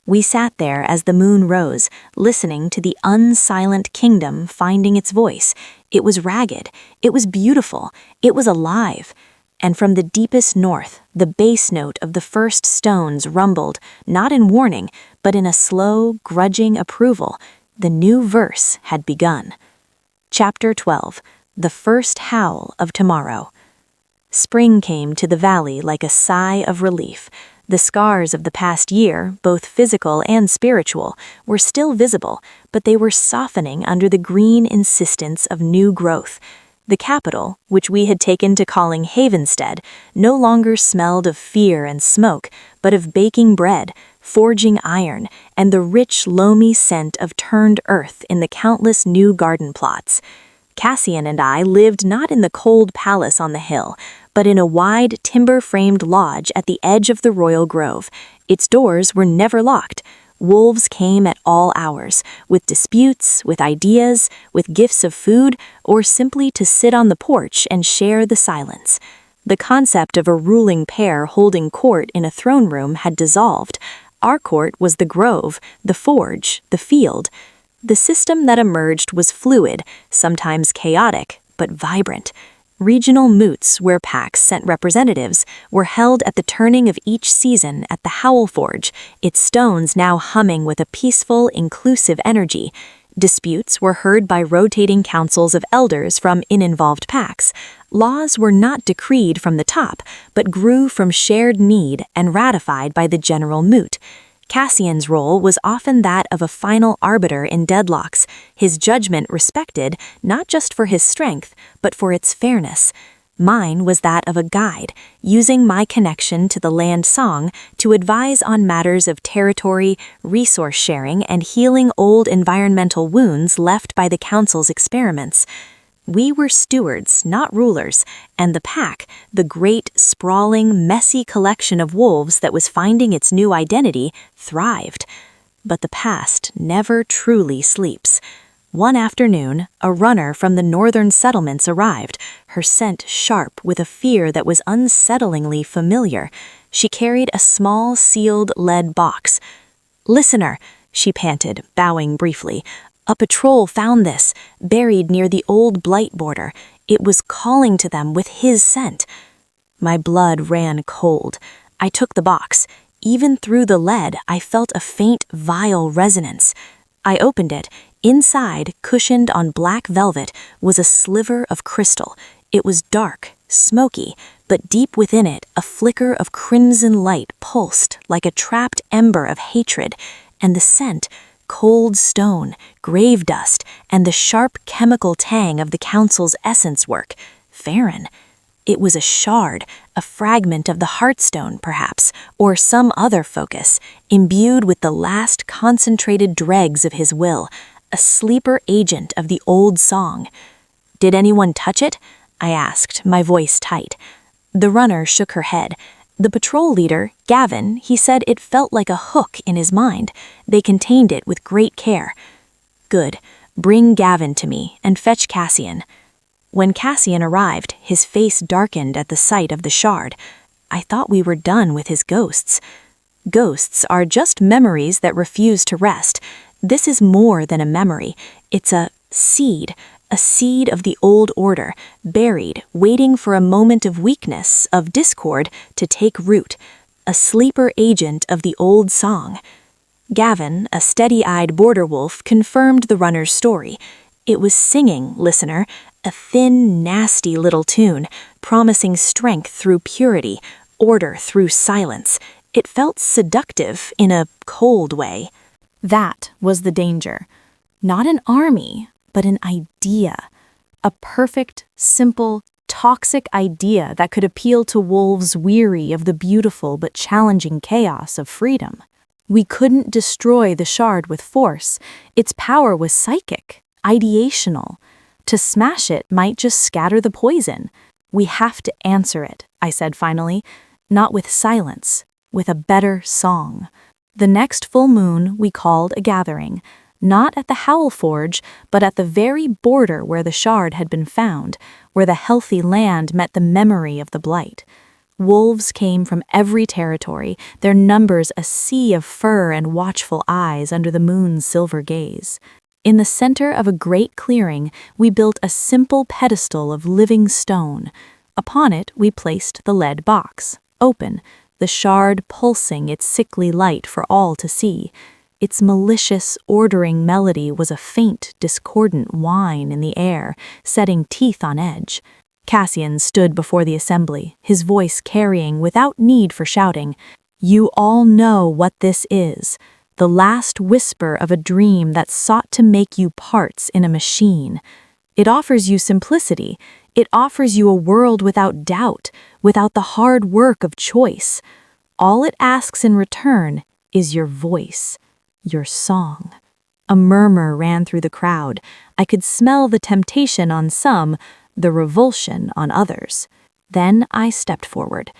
We sat there as the moon rose, listening to the unsilent kingdom finding its voice. It was ragged, it was beautiful, it was alive. And from the deepest north, the bass note of the first stones rumbled, not in warning, but in a slow, grudging approval. The new verse had begun. Chapter 12, The First Howl of Tomorrow. Spring came to the valley like a sigh of relief. The scars of the past year, both physical and spiritual, were still visible, but they were softening under the green insistence of new growth. The capital, which we had taken to calling Havenstead, no longer smelled of fear and smoke, but of baking bread, forging iron, and the rich, loamy scent of turned earth in the countless new garden plots. Cassian and I lived not in the cold palace on the hill, but in a wide, timber-framed lodge at the edge of the royal grove. Its doors were never locked. Wolves came at all hours, with disputes, with ideas, with gifts of food, or simply to sit on the porch and share the silence. The concept of a ruling pair holding court in a throne room had dissolved. Our court was the grove, the forge, the field. The system that emerged was fluid, sometimes chaotic, but vibrant. Regional moots, where packs sent representatives, were held at the turning of each season at the Howl Forge, its stones now humming with a peaceful, inclusive energy. Disputes were heard by rotating councils of elders from uninvolved packs. Laws were not decreed from the top, but grew from shared need and ratified by the general moot. Cassian's role was often that of a final arbiter in deadlocks, his judgment respected not just for his strength, but for its fairness. Mine was that of a guide, using my connection to the land song to advise on matters of territory, resource sharing, and healing old environmental wounds left by the council's experiments. We were stewards, not rulers, and the pack, the great, sprawling, messy collection of wolves that was finding its new identity, thrived. But the past never truly sleeps. One afternoon, a runner from the northern settlements arrived, her scent sharp with a fear that was unsettlingly familiar. She carried a small, sealed lead box. "Listener," she panted, bowing briefly. "A patrol found this, buried near the old blight border. It was calling to them with his scent." My blood ran cold. I took the box. Even through the lead, I felt a faint, vile resonance. I opened it. Inside, cushioned on black velvet, was a sliver of crystal. It was dark, smoky, but deep within it, a flicker of crimson light pulsed like a trapped ember of hatred, and the scent, cold stone, grave dust, and the sharp chemical tang of the council's essence work, Farron. It was a shard, a fragment of the heartstone, perhaps, or some other focus, imbued with the last concentrated dregs of his will, a sleeper agent of the old song. "Did anyone touch it?" I asked, my voice tight. The runner shook her head. The patrol leader, Gavin, he said it felt like a hook in his mind. They contained it with great care. "Good. Bring Gavin to me, and fetch Cassian." When Cassian arrived, his face darkened at the sight of the shard. I thought we were done with his ghosts. Ghosts are just memories that refuse to rest. This is more than a memory. It's a seed of the old order, buried, waiting for a moment of weakness, of discord, to take root. A sleeper agent of the old song. Gavin, a steady-eyed border wolf, confirmed the runner's story. It was singing, listener, a thin, nasty little tune, promising strength through purity, order through silence. It felt seductive in a cold way. That was the danger. Not an army, but an idea. A perfect, simple, toxic idea that could appeal to wolves weary of the beautiful but challenging chaos of freedom. We couldn't destroy the shard with force. Its power was psychic, ideational. To smash it might just scatter the poison. We have to answer it, I said finally, not with silence, with a better song. The next full moon we called a gathering, not at the Howl Forge, but at the very border where the shard had been found, where the healthy land met the memory of the blight. Wolves came from every territory, their numbers a sea of fur and watchful eyes under the moon's silver gaze. In the center of a great clearing, we built a simple pedestal of living stone. Upon it, we placed the lead box, open, the shard pulsing its sickly light for all to see. Its malicious, ordering melody was a faint, discordant whine in the air, setting teeth on edge. Cassian stood before the assembly, his voice carrying without need for shouting, "You all know what this is. The last whisper of a dream that sought to make you parts in a machine. It offers you simplicity. It offers you a world without doubt, without the hard work of choice. All it asks in return is your voice, your song." A murmur ran through the crowd. I could smell the temptation on some, the revulsion on others. Then I stepped forward.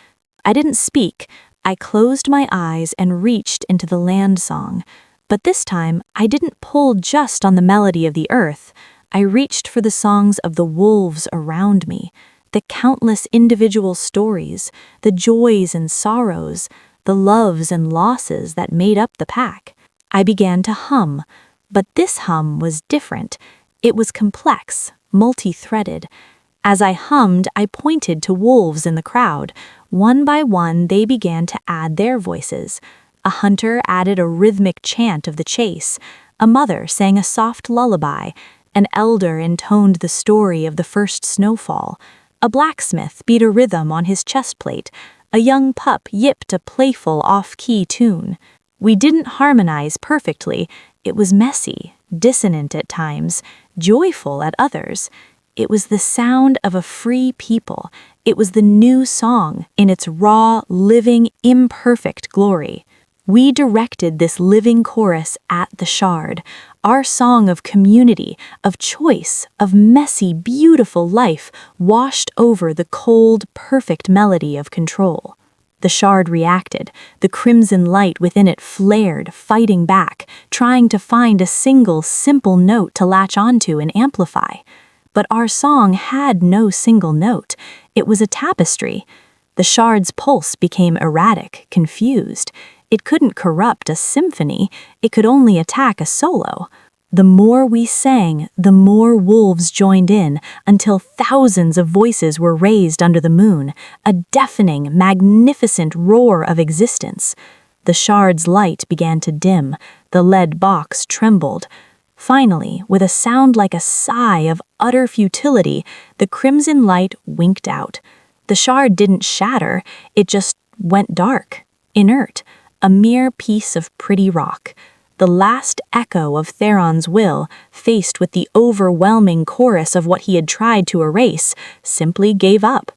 I didn't speak. I closed my eyes and reached into the land song. But this time, I didn't pull just on the melody of the earth. I reached for the songs of the wolves around me, the countless individual stories, the joys and sorrows, the loves and losses that made up the pack. I began to hum, but this hum was different. It was complex, multi-threaded. As I hummed, I pointed to wolves in the crowd. One by one, they began to add their voices. A hunter added a rhythmic chant of the chase. A mother sang a soft lullaby. An elder intoned the story of the first snowfall. A blacksmith beat a rhythm on his chest plate. A young pup yipped a playful off-key tune. We didn't harmonize perfectly. It was messy, dissonant at times, joyful at others. It was the sound of a free people. It was the new song in its raw, living, imperfect glory. We directed this living chorus at the shard, our song of community, of choice, of messy, beautiful life washed over the cold, perfect melody of control. The shard reacted. The crimson light within it flared, fighting back, trying to find a single, simple note to latch onto and amplify. But our song had no single note. It was a tapestry. The shard's pulse became erratic, confused. It couldn't corrupt a symphony. It could only attack a solo. The more we sang, the more wolves joined in, until thousands of voices were raised under the moon, a deafening, magnificent roar of existence. The shard's light began to dim. The lead box trembled. Finally, with a sound like a sigh of utter futility, the crimson light winked out. The shard didn't shatter, it just went dark, inert, a mere piece of pretty rock. The last echo of Theron's will, faced with the overwhelming chorus of what he had tried to erase, simply gave up.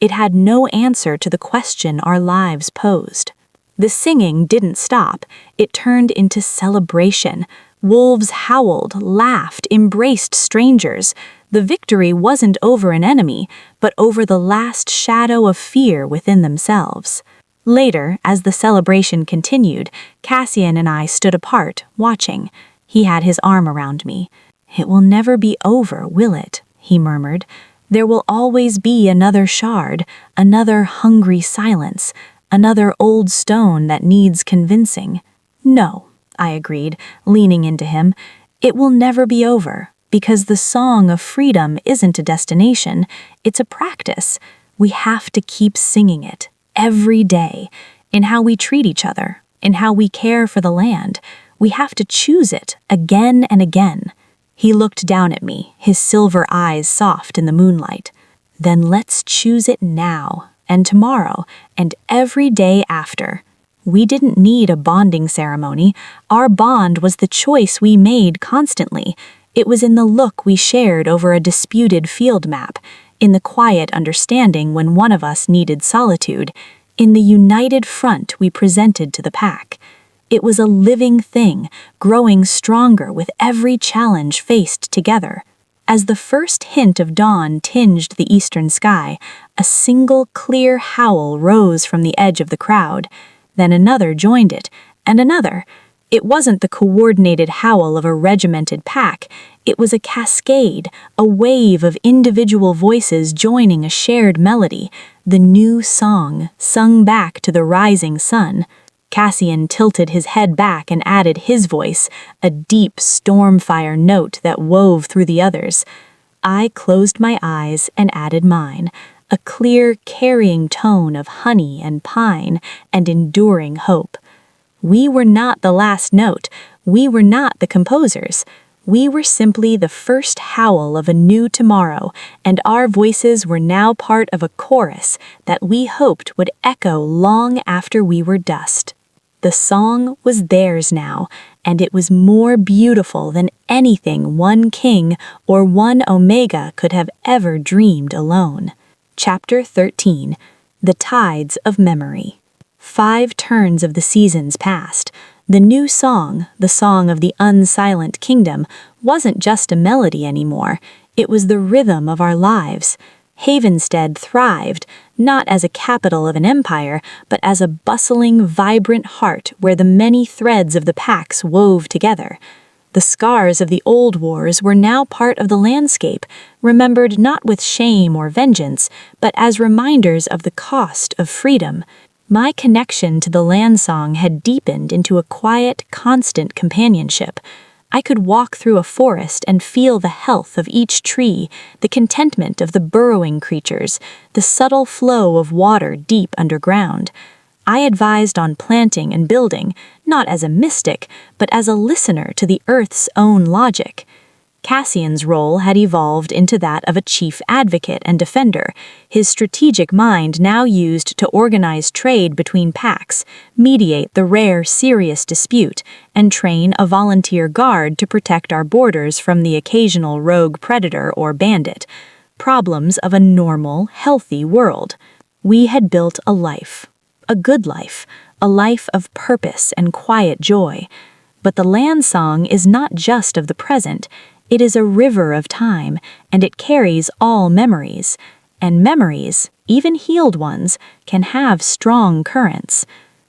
It had no answer to the question our lives posed. The singing didn't stop. It turned into celebration. Wolves howled, laughed, embraced strangers. The victory wasn't over an enemy, but over the last shadow of fear within themselves. Later, as the celebration continued, Cassian and I stood apart, watching. He had his arm around me. "It will never be over, will it?" he murmured. "There will always be another shard, another hungry silence, another old stone that needs convincing." "No," I agreed, leaning into him. "It will never be over, because the song of freedom isn't a destination, it's a practice. We have to keep singing it. Every day, in how we treat each other, in how we care for the land. We have to choose it again and again." He looked down at me, his silver eyes soft in the moonlight. "Then let's choose it now, and tomorrow, and every day after. We didn't need a bonding ceremony. Our bond was the choice we made constantly. It was in the look we shared over a disputed field map, in the quiet understanding when one of us needed solitude, in the united front we presented to the pack. It was a living thing, growing stronger with every challenge faced together. As the first hint of dawn tinged the eastern sky, a single clear howl rose from the edge of the crowd. Then another joined it, and another. It wasn't the coordinated howl of a regimented pack. It was a cascade, a wave of individual voices joining a shared melody, the new song, sung back to the rising sun. Cassian tilted his head back and added his voice, a deep stormfire note that wove through the others. I closed my eyes and added mine, a clear, carrying tone of honey and pine and enduring hope. We were not the last note. We were not the composers. We were simply the first howl of a new tomorrow, and our voices were now part of a chorus that we hoped would echo long after we were dust. The song was theirs now, and it was more beautiful than anything one king or one Omega could have ever dreamed alone. Chapter 13. The Tides of Memory. 5 turns of the seasons passed. The new song, the song of the unsilent kingdom, wasn't just a melody anymore. It was the rhythm of our lives. Havenstead thrived, not as a capital of an empire, but as a bustling, vibrant heart where the many threads of the packs wove together. The scars of the old wars were now part of the landscape, remembered not with shame or vengeance, but as reminders of the cost of freedom. My connection to the land song had deepened into a quiet, constant companionship. I could walk through a forest and feel the health of each tree, the contentment of the burrowing creatures, the subtle flow of water deep underground. I advised on planting and building, not as a mystic, but as a listener to the earth's own logic. Cassian's role had evolved into that of a chief advocate and defender, his strategic mind now used to organize trade between packs, mediate the rare serious dispute, and train a volunteer guard to protect our borders from the occasional rogue predator or bandit. Problems of a normal, healthy world. We had built a life. A good life, a life of purpose and quiet joy. But the land song is not just of the present, it is a river of time, and it carries all memories. And memories, even healed ones, can have strong currents.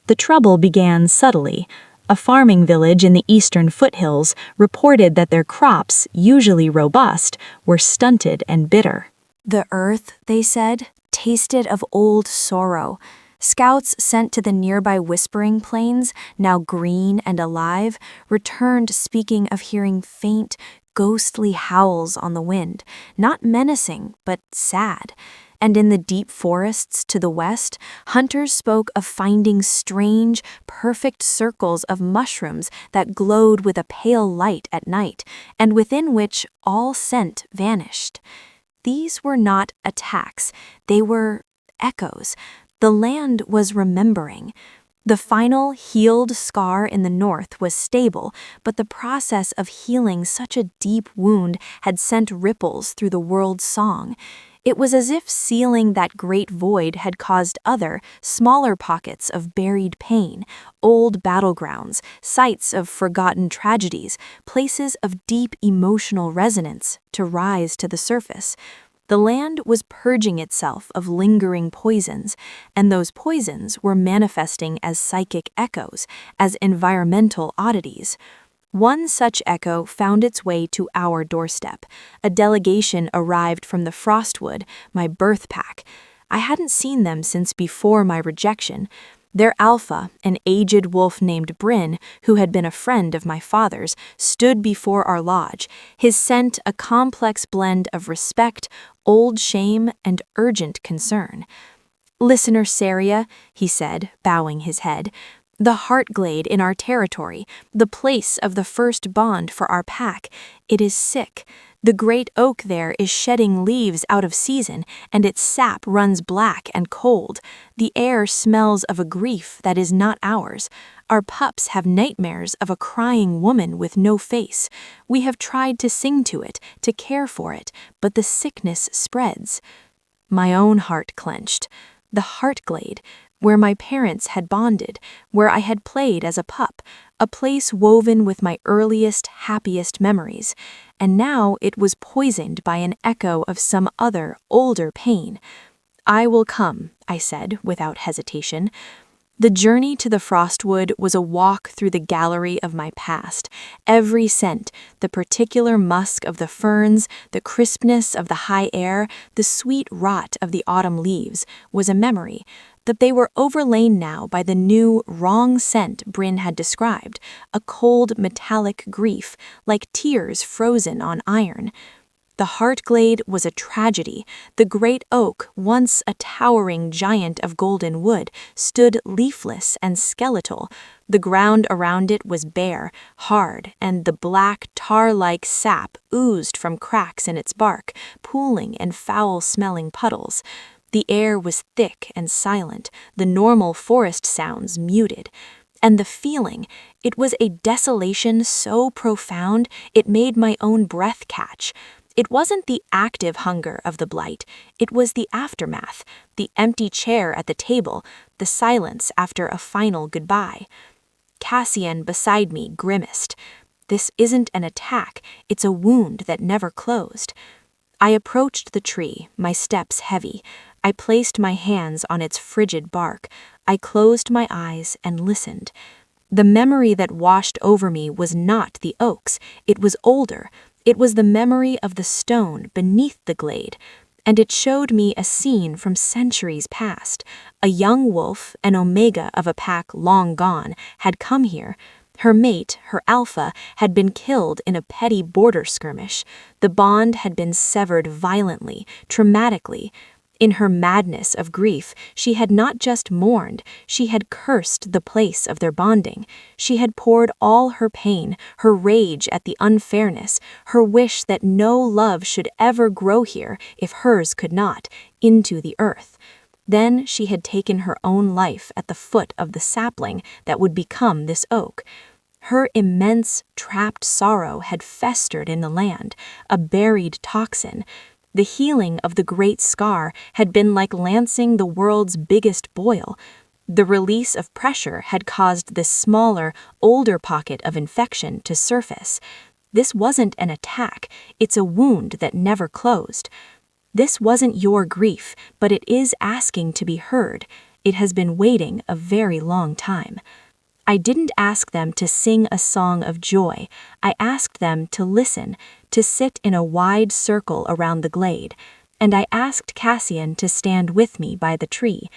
The trouble began subtly. A farming village in the eastern foothills reported that their crops, usually robust, were stunted and bitter. The earth, they said, tasted of old sorrow. Scouts sent to the nearby Whispering Plains, now green and alive, returned speaking of hearing faint, ghostly howls on the wind, not menacing, but sad. And in the deep forests to the west, hunters spoke of finding strange, perfect circles of mushrooms that glowed with a pale light at night, and within which all scent vanished. These were not attacks, they were echoes. The land was remembering. The final healed scar in the north was stable, but the process of healing such a deep wound had sent ripples through the world's song. It was as if sealing that great void had caused other, smaller pockets of buried pain, old battlegrounds, sites of forgotten tragedies, places of deep emotional resonance to rise to the surface. The land was purging itself of lingering poisons, and those poisons were manifesting as psychic echoes, as environmental oddities. One such echo found its way to our doorstep. A delegation arrived from the Frostwood, my birth pack. I hadn't seen them since before my rejection. Their alpha, an aged wolf named Bryn, who had been a friend of my father's, stood before our lodge, his scent a complex blend of respect, old shame, and urgent concern. "Listener Saria," he said, bowing his head, "the Heartglade in our territory, the place of the first bond for our pack, it is sick. The great oak there is shedding leaves out of season, and its sap runs black and cold. The air smells of a grief that is not ours. Our pups have nightmares of a crying woman with no face. We have tried to sing to it, to care for it, but the sickness spreads. My own heart clenched. The Heartglade, where my parents had bonded, where I had played as a pup, a place woven with my earliest, happiest memories, and now it was poisoned by an echo of some other, older pain. "I will come," I said without hesitation. The journey to the Frostwood was a walk through the gallery of my past. Every scent, the particular musk of the ferns, the crispness of the high air, the sweet rot of the autumn leaves, was a memory, that they were overlain now by the new, wrong scent Bryn had described, a cold, metallic grief, like tears frozen on iron. The Heartglade was a tragedy. The great oak, once a towering giant of golden wood, stood leafless and skeletal. The ground around it was bare, hard, and the black, tar-like sap oozed from cracks in its bark, pooling in foul-smelling puddles. The air was thick and silent, the normal forest sounds muted. And the feeling, it was a desolation so profound it made my own breath catch. It wasn't the active hunger of the blight, it was the aftermath, the empty chair at the table, the silence after a final goodbye. Cassian beside me grimaced. This isn't an attack, it's a wound that never closed. I approached the tree, my steps heavy. I placed my hands on its frigid bark. I closed my eyes and listened. The memory that washed over me was not the oaks, it was older. It was the memory of the stone beneath the glade, and it showed me a scene from centuries past. A young wolf, an omega of a pack long gone, had come here. Her mate, her alpha, had been killed in a petty border skirmish. The bond had been severed violently, traumatically. In her madness of grief, she had not just mourned, she had cursed the place of their bonding. She had poured all her pain, her rage at the unfairness, her wish that no love should ever grow here, if hers could not, into the earth. Then she had taken her own life at the foot of the sapling that would become this oak. Her immense, trapped sorrow had festered in the land, a buried toxin. The healing of the great scar had been like lancing the world's biggest boil. The release of pressure had caused this smaller, older pocket of infection to surface. This wasn't an attack, it's a wound that never closed. This wasn't your grief, but it is asking to be heard. It has been waiting a very long time. I didn't ask them to sing a song of joy. I asked them to listen, to sit in a wide circle around the glade, and I asked Cassian to stand with me by the tree.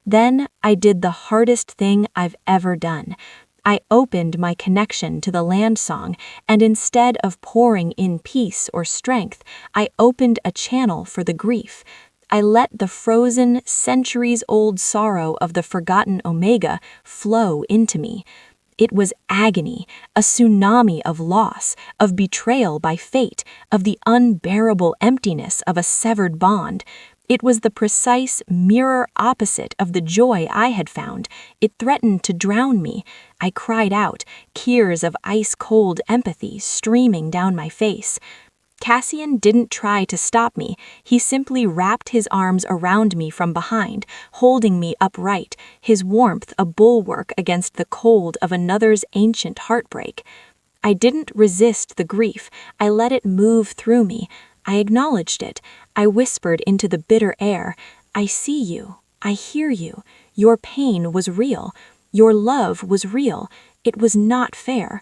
Then I did the hardest thing I've ever done. I opened my connection to the land song, and instead of pouring in peace or strength, I opened a channel for the grief. I let the frozen, centuries-old sorrow of the forgotten Omega flow into me. It was agony, a tsunami of loss, of betrayal by fate, of the unbearable emptiness of a severed bond. It was the precise mirror opposite of the joy I had found. It threatened to drown me. I cried out, tears of ice-cold empathy streaming down my face. Cassian didn't try to stop me. He simply wrapped his arms around me from behind, holding me upright, his warmth a bulwark against the cold of another's ancient heartbreak. I didn't resist the grief. I let it move through me. I acknowledged it. I whispered into the bitter air, "I see you. I hear you. Your pain was real. Your love was real. It was not fair."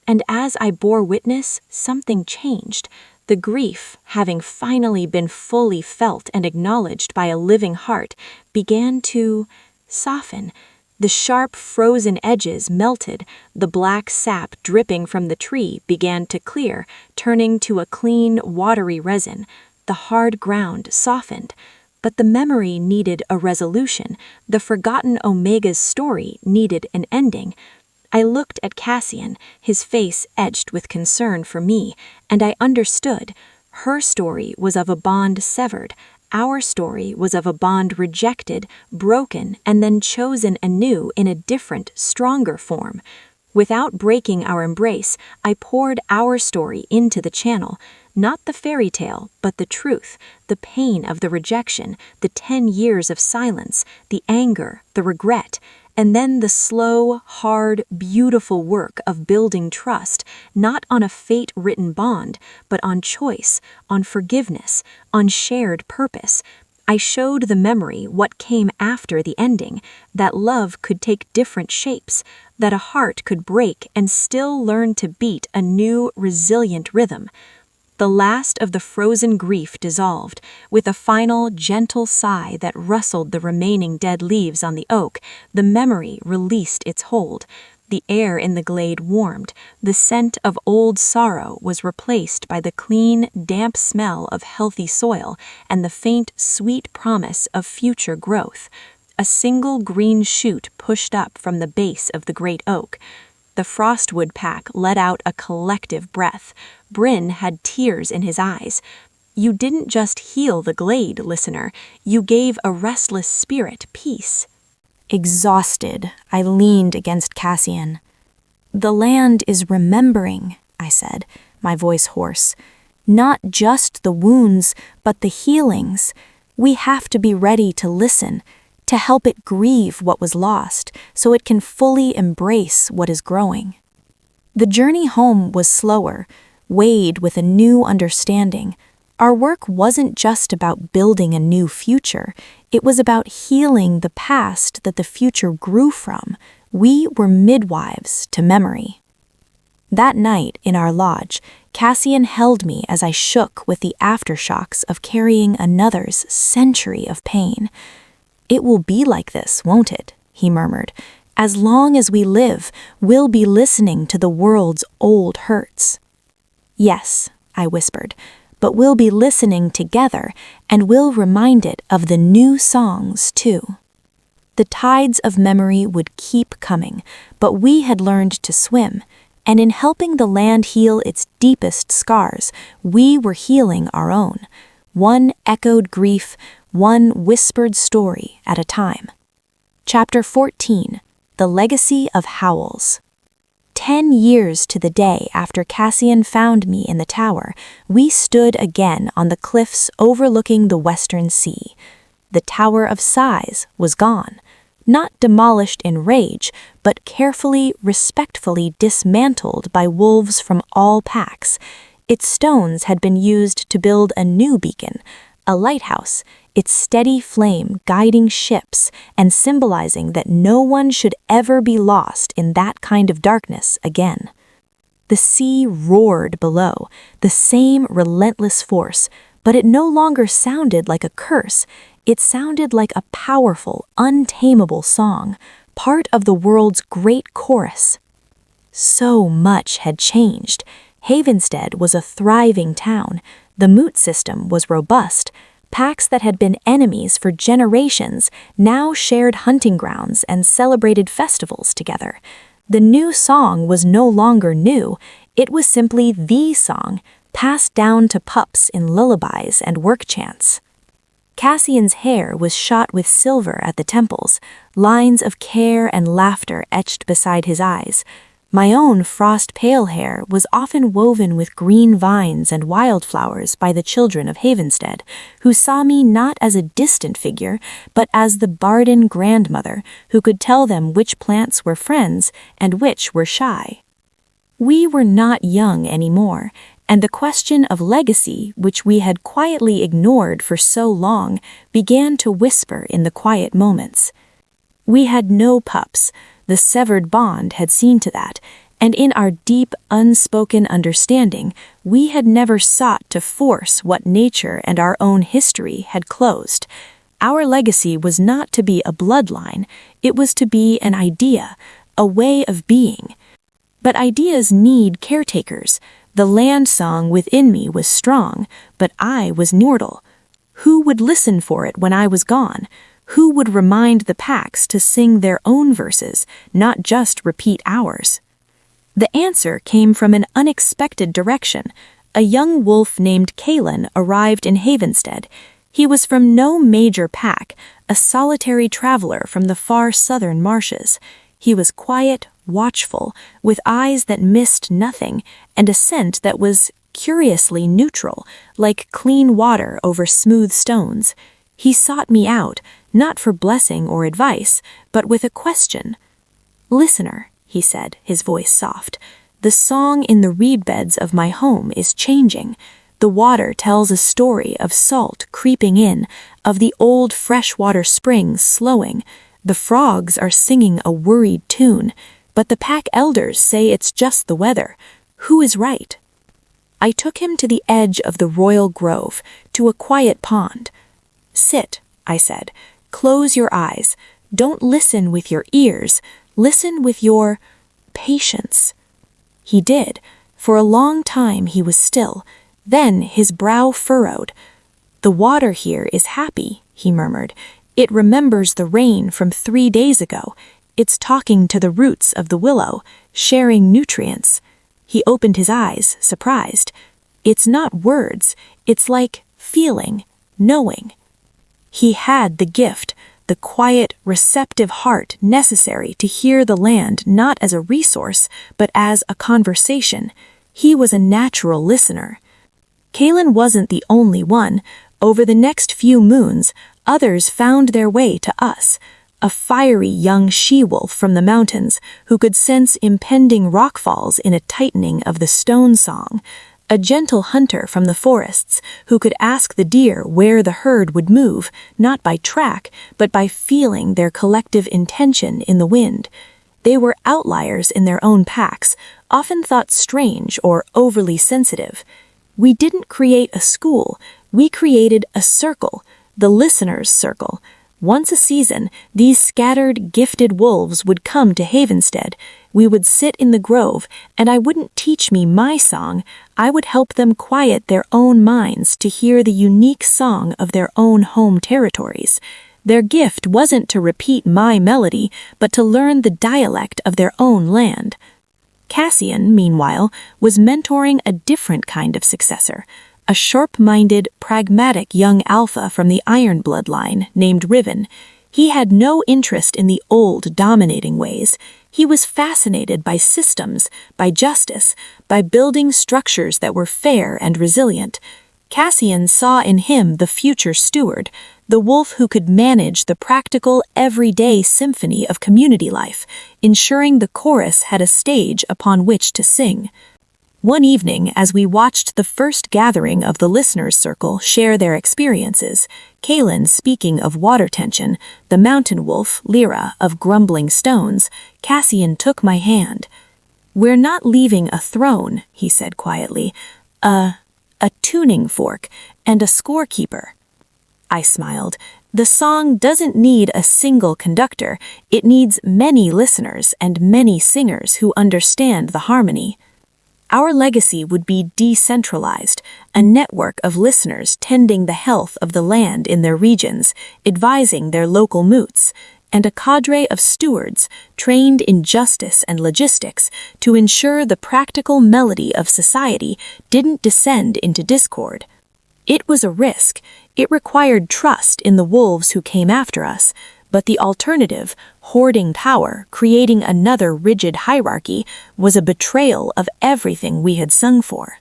And as I bore witness, something changed. The grief, having finally been fully felt and acknowledged by a living heart, began to soften. The sharp, frozen edges melted. The black sap dripping from the tree began to clear, turning to a clean, watery resin. The hard ground softened. But the memory needed a resolution. The forgotten Omega's story needed an ending. I looked at Cassian, his face etched with concern for me, and I understood. Her story was of a bond severed. Our story was of a bond rejected, broken, and then chosen anew in a different, stronger form. Without breaking our embrace, I poured our story into the channel, not the fairy tale, but the truth, the pain of the rejection, the 10 years of silence, the anger, the regret, and then the slow, hard, beautiful work of building trust, not on a fate-written bond, but on choice, on forgiveness, on shared purpose. I showed the memory what came after the ending, that love could take different shapes, that a heart could break and still learn to beat a new, resilient rhythm. The last of the frozen grief dissolved, with a final, gentle sigh that rustled the remaining dead leaves on the oak. The memory released its hold. The air in the glade warmed. The scent of old sorrow was replaced by the clean, damp smell of healthy soil and the faint, sweet promise of future growth. A single green shoot pushed up from the base of the great oak. The Frostwood pack let out a collective breath. Bryn had tears in his eyes. You didn't just heal the glade, listener. You gave a restless spirit peace. Exhausted, I leaned against Cassian. "The land is remembering," I said, my voice hoarse. "Not just the wounds, but the healings. We have to be ready to listen, to help it grieve what was lost, so it can fully embrace what is growing." The journey home was slower, weighed with a new understanding. Our work wasn't just about building a new future, it was about healing the past that the future grew from. We were midwives to memory. That night in our lodge, Cassian held me as I shook with the aftershocks of carrying another's century of pain. "It will be like this, won't it?" he murmured. "As long as we live, we'll be listening to the world's old hurts." "Yes," I whispered, "but we'll be listening together, and we'll remind it of the new songs, too." The tides of memory would keep coming, but we had learned to swim, and in helping the land heal its deepest scars, we were healing our own. One echoed grief, one whispered story at a time. Chapter 14, The Legacy of Howls. 10 years to the day after Cassian found me in the tower, we stood again on the cliffs overlooking the western sea. The Tower of Sighs was gone, not demolished in rage, but carefully, respectfully dismantled by wolves from all packs. Its stones had been used to build a new beacon, a lighthouse, its steady flame guiding ships and symbolizing that no one should ever be lost in that kind of darkness again. The sea roared below, the same relentless force, but it no longer sounded like a curse. It sounded like a powerful, untamable song, part of the world's great chorus. So much had changed. Havenstead was a thriving town. The moot system was robust. Packs that had been enemies for generations now shared hunting grounds and celebrated festivals together. The new song was no longer new. It was simply the song, passed down to pups in lullabies and work chants. Cassian's hair was shot with silver at the temples, lines of care and laughter etched beside his eyes. My own frost-pale hair was often woven with green vines and wildflowers by the children of Havenstead, who saw me not as a distant figure, but as the Barden grandmother who could tell them which plants were friends and which were shy. We were not young anymore, and the question of legacy, which we had quietly ignored for so long, began to whisper in the quiet moments. We had no pups. The severed bond had seen to that, and in our deep, unspoken understanding, we had never sought to force what nature and our own history had closed. Our legacy was not to be a bloodline, it was to be an idea, a way of being. But ideas need caretakers. The land song within me was strong, but I was Njordl. Who would listen for it when I was gone? Who would remind the packs to sing their own verses, not just repeat ours? The answer came from an unexpected direction, a young wolf named Kalen arrived in Havenstead. He was from no major pack, a solitary traveler from the far southern marshes. He was quiet, watchful, with eyes that missed nothing, and a scent that was curiously neutral, like clean water over smooth stones. He sought me out, not for blessing or advice, but with a question. "Listener," he said, his voice soft, "the song in the reed beds of my home is changing. The water tells a story of salt creeping in, of the old freshwater springs slowing. The frogs are singing a worried tune, but the pack elders say it's just the weather. Who is right?" I took him to the edge of the royal grove, to a quiet pond. "Sit," I said. "Close your eyes. Don't listen with your ears. Listen with your patience." He did. For a long time he was still. Then his brow furrowed. "The water here is happy," he murmured. "It remembers the rain from 3 days ago. It's talking to the roots of the willow, sharing nutrients." He opened his eyes, surprised. "It's not words. It's like feeling, knowing." He had the gift, the quiet, receptive heart necessary to hear the land not as a resource, but as a conversation. He was a natural listener. Kalen wasn't the only one. Over the next few moons, others found their way to us. A fiery young she-wolf from the mountains who could sense impending rockfalls in a tightening of the stone song. A gentle hunter from the forests who could ask the deer where the herd would move, not by track, but by feeling their collective intention in the wind. They were outliers in their own packs, often thought strange or overly sensitive. We didn't create a school, we created a circle, the listener's circle. Once a season, these scattered, gifted wolves would come to Havenstead. We would sit in the grove, and I wouldn't teach me my song. I would help them quiet their own minds to hear the unique song of their own home territories. Their gift wasn't to repeat my melody, but to learn the dialect of their own land. Cassian, meanwhile, was mentoring a different kind of successor. A sharp-minded, pragmatic young alpha from the Iron bloodline named Redfen. He had no interest in the old, dominating ways. He was fascinated by systems, by justice, by building structures that were fair and resilient. Cassian saw in him the future steward, the wolf who could manage the practical, everyday symphony of community life, ensuring the chorus had a stage upon which to sing. One evening, as we watched the first gathering of the listeners' circle share their experiences, Kalen speaking of water tension, the mountain wolf, Lyra, of grumbling stones, Cassian took my hand. "We're not leaving a throne," he said quietly, a tuning fork and a scorekeeper." I smiled. "The song doesn't need a single conductor. It needs many listeners and many singers who understand the harmony." Our legacy would be decentralized, a network of listeners tending the health of the land in their regions, advising their local moots, and a cadre of stewards trained in justice and logistics to ensure the practical melody of society didn't descend into discord. It was a risk. It required trust in the wolves who came after us, but the alternative, hoarding power, creating another rigid hierarchy, was a betrayal of everything we had sung for.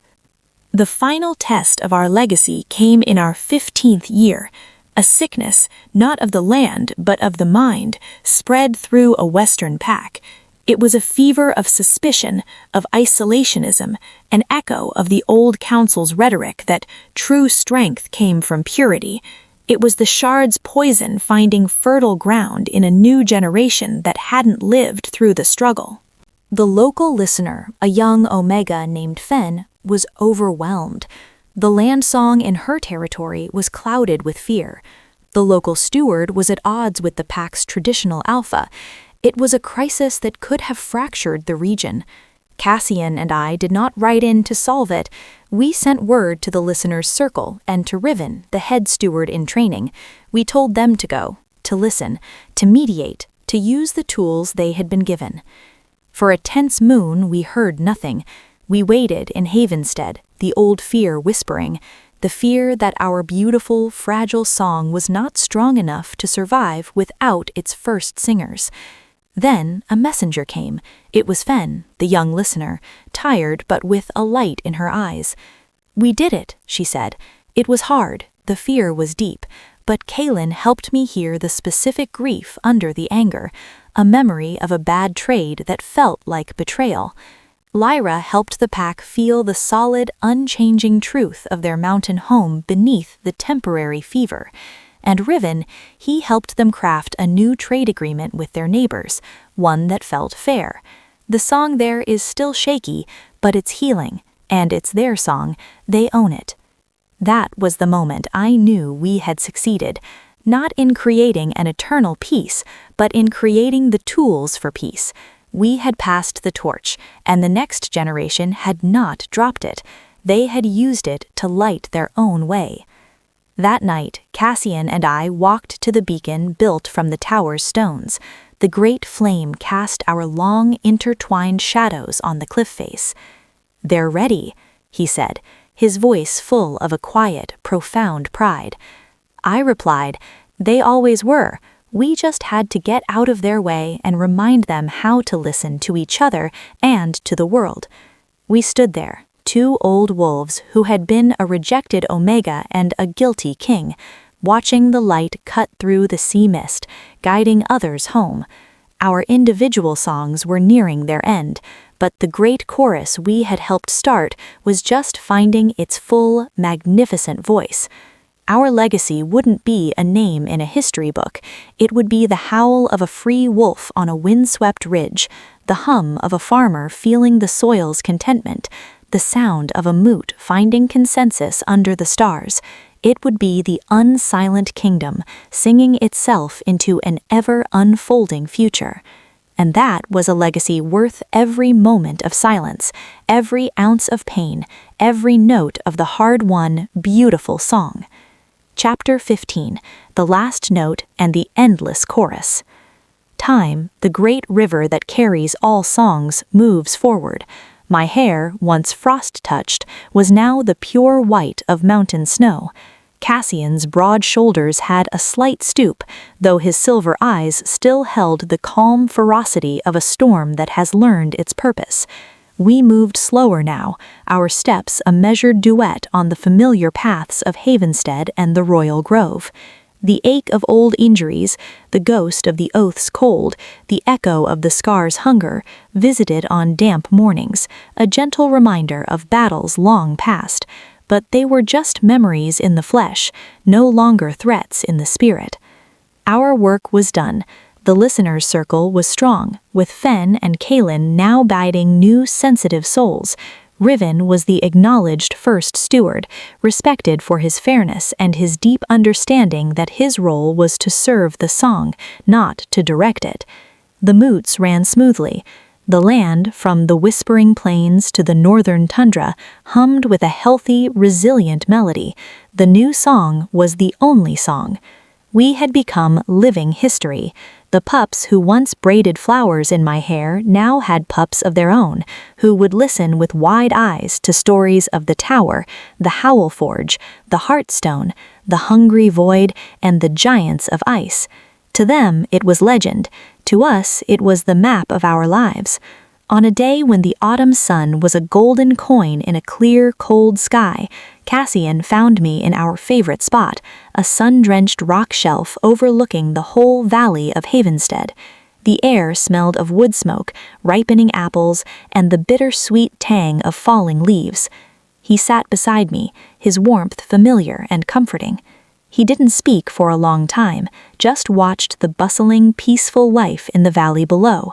The final test of our legacy came in our 15th year. A sickness, not of the land, but of the mind, spread through a Western pack. It was a fever of suspicion, of isolationism, an echo of the old council's rhetoric that true strength came from purity. It was the shard's poison finding fertile ground in a new generation that hadn't lived through the struggle. The local listener, a young Omega named Fen, was overwhelmed. The land song in her territory was clouded with fear. The local steward was at odds with the pack's traditional alpha. It was a crisis that could have fractured the region. Cassian and I did not write in to solve it. We sent word to the listener's circle and to Redfen, the head steward in training. We told them to go, to listen, to mediate, to use the tools they had been given. For a tense moon, we heard nothing. We waited in Havenstead, the old fear whispering, the fear that our beautiful, fragile song was not strong enough to survive without its first singers. Then a messenger came. It was Fen, the young listener, tired but with a light in her eyes. "We did it," she said. "It was hard, the fear was deep, but Kaelin helped me hear the specific grief under the anger, a memory of a bad trade that felt like betrayal. Lyra helped the pack feel the solid, unchanging truth of their mountain home beneath the temporary fever. And Riven, he helped them craft a new trade agreement with their neighbors, one that felt fair. The song there is still shaky, but it's healing, and it's their song, they own it." That was the moment I knew we had succeeded, not in creating an eternal peace, but in creating the tools for peace. We had passed the torch, and the next generation had not dropped it. They had used it to light their own way. That night, Cassian and I walked to the beacon built from the tower's stones. The great flame cast our long, intertwined shadows on the cliff face. "They're ready," he said, his voice full of a quiet, profound pride. I replied, "They always were. We just had to get out of their way and remind them how to listen to each other and to the world." We stood there, two old wolves who had been a rejected Omega and a guilty king, watching the light cut through the sea mist, guiding others home. Our individual songs were nearing their end, but the great chorus we had helped start was just finding its full, magnificent voice. Our legacy wouldn't be a name in a history book. It would be the howl of a free wolf on a windswept ridge, the hum of a farmer feeling the soil's contentment, the sound of a moot finding consensus under the stars. It would be the unsilent kingdom, singing itself into an ever-unfolding future. And that was a legacy worth every moment of silence, every ounce of pain, every note of the hard-won, beautiful song. Chapter 15, The Last Note and the Endless Chorus. Time, the great river that carries all songs, moves forward. My hair, once frost-touched, was now the pure white of mountain snow. Cassian's broad shoulders had a slight stoop, though his silver eyes still held the calm ferocity of a storm that has learned its purpose. We moved slower now, our steps a measured duet on the familiar paths of Havenstead and the Royal Grove. The ache of old injuries, the ghost of the oath's cold, the echo of the scar's hunger, visited on damp mornings, a gentle reminder of battles long past, but they were just memories in the flesh, no longer threats in the spirit. Our work was done. The listener's circle was strong, with Fen and Kaelin now guiding new sensitive souls. Riven was the acknowledged first steward, respected for his fairness and his deep understanding that his role was to serve the song, not to direct it. The moots ran smoothly. The land, from the whispering plains to the northern tundra, hummed with a healthy, resilient melody. The new song was the only song. We had become living history. The pups who once braided flowers in my hair now had pups of their own, who would listen with wide eyes to stories of the Tower, the Howl Forge, the Heartstone, the Hungry Void, and the Giants of Ice. To them, it was legend. To us, it was the map of our lives. On a day when the autumn sun was a golden coin in a clear, cold sky, Cassian found me in our favorite spot, a sun-drenched rock shelf overlooking the whole valley of Havenstead. The air smelled of wood smoke, ripening apples, and the bitter-sweet tang of falling leaves. He sat beside me, his warmth familiar and comforting. He didn't speak for a long time, just watched the bustling, peaceful life in the valley below.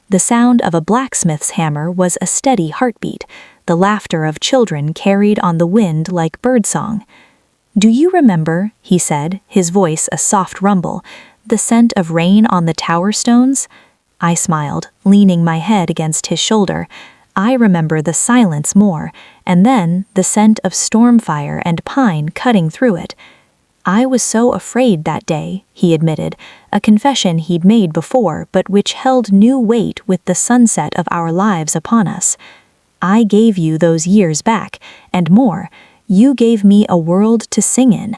The sound of a blacksmith's hammer was a steady heartbeat, the laughter of children carried on the wind like birdsong. "Do you remember," he said, his voice a soft rumble, "the scent of rain on the tower stones?" I smiled, leaning my head against his shoulder. I remember the silence more, and then the scent of stormfire and pine cutting through it. "I was so afraid that day," he admitted, a confession he'd made before but which held new weight with the sunset of our lives upon us. I gave you those years back, and more. You gave me a world to sing in."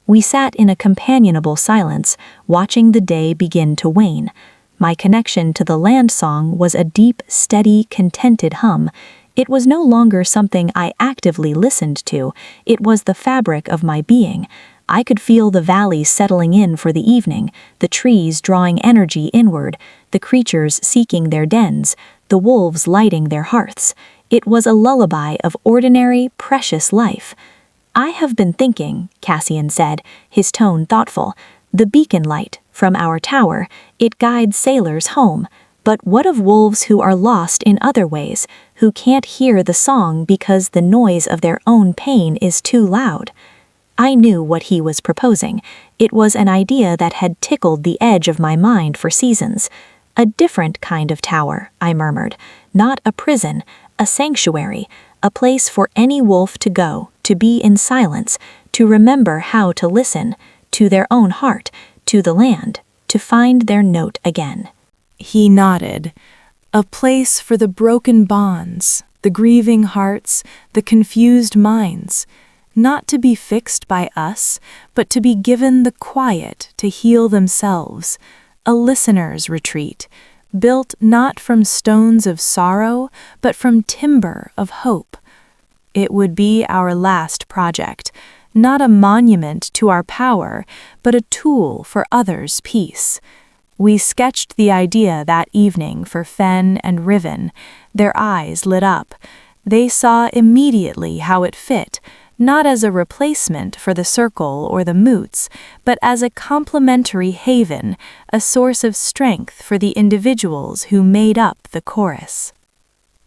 We sat in a companionable silence, watching the day begin to wane. My connection to the land song was a deep, steady, contented hum. It was no longer something I actively listened to. It was the fabric of my being. I could feel the valleys settling in for the evening, the trees drawing energy inward, the creatures seeking their dens, the wolves lighting their hearths. It was a lullaby of ordinary, precious life. "I have been thinking," Cassian said, his tone thoughtful. "The beacon light, from our tower, it guides sailors home. But what of wolves who are lost in other ways, who can't hear the song because the noise of their own pain is too loud?" I knew what he was proposing. It was an idea that had tickled the edge of my mind for seasons. "A different kind of tower," I murmured. "Not a prison, a sanctuary, a place for any wolf to go, to be in silence, to remember how to listen, to their own heart, to the land, to find their note again." He nodded. "A place for the broken bonds, the grieving hearts, the confused minds. Not to be fixed by us, but to be given the quiet to heal themselves. A listener's retreat, built not from stones of sorrow, but from timber of hope. It would be our last project, not a monument to our power, but a tool for others' peace." We sketched the idea that evening for Fen and Riven. Their eyes lit up. They saw immediately how it fit, not as a replacement for the circle or the moots, but as a complementary haven, a source of strength for the individuals who made up the chorus.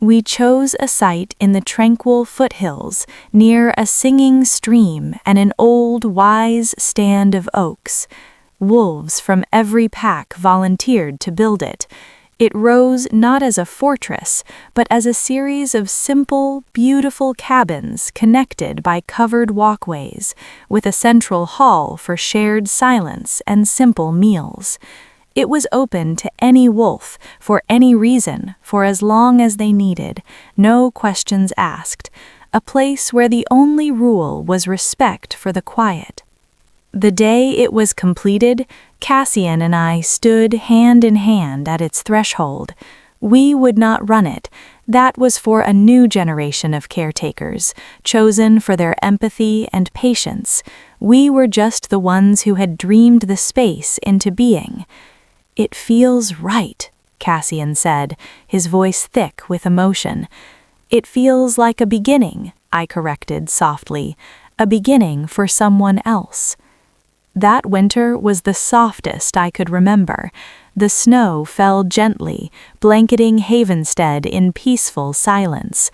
We chose a site in the tranquil foothills, near a singing stream and an old, wise stand of oaks. Wolves from every pack volunteered to build it. It rose not as a fortress, but as a series of simple, beautiful cabins connected by covered walkways, with a central hall for shared silence and simple meals. It was open to any wolf, for any reason, for as long as they needed, no questions asked, a place where the only rule was respect for the quiet. The day it was completed, Cassian and I stood hand in hand at its threshold. We would not run it. That was for a new generation of caretakers, chosen for their empathy and patience. We were just the ones who had dreamed the space into being. "It feels right," Cassian said, his voice thick with emotion. "It feels like a beginning," I corrected softly, "a beginning for someone else." That winter was the softest I could remember. The snow fell gently, blanketing Havenstead in peaceful silence.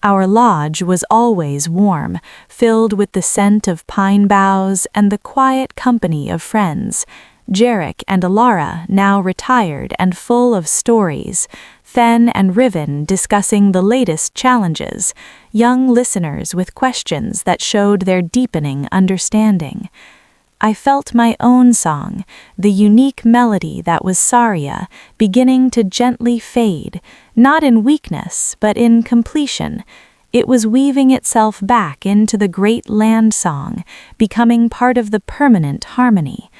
Our lodge was always warm, filled with the scent of pine boughs and the quiet company of friends. Jarek and Alara, now retired and full of stories. Fen and Riven discussing the latest challenges. Young listeners with questions that showed their deepening understanding. I felt my own song, the unique melody that was Saria, beginning to gently fade, not in weakness, but in completion. It was weaving itself back into the great land song, becoming part of the permanent harmony.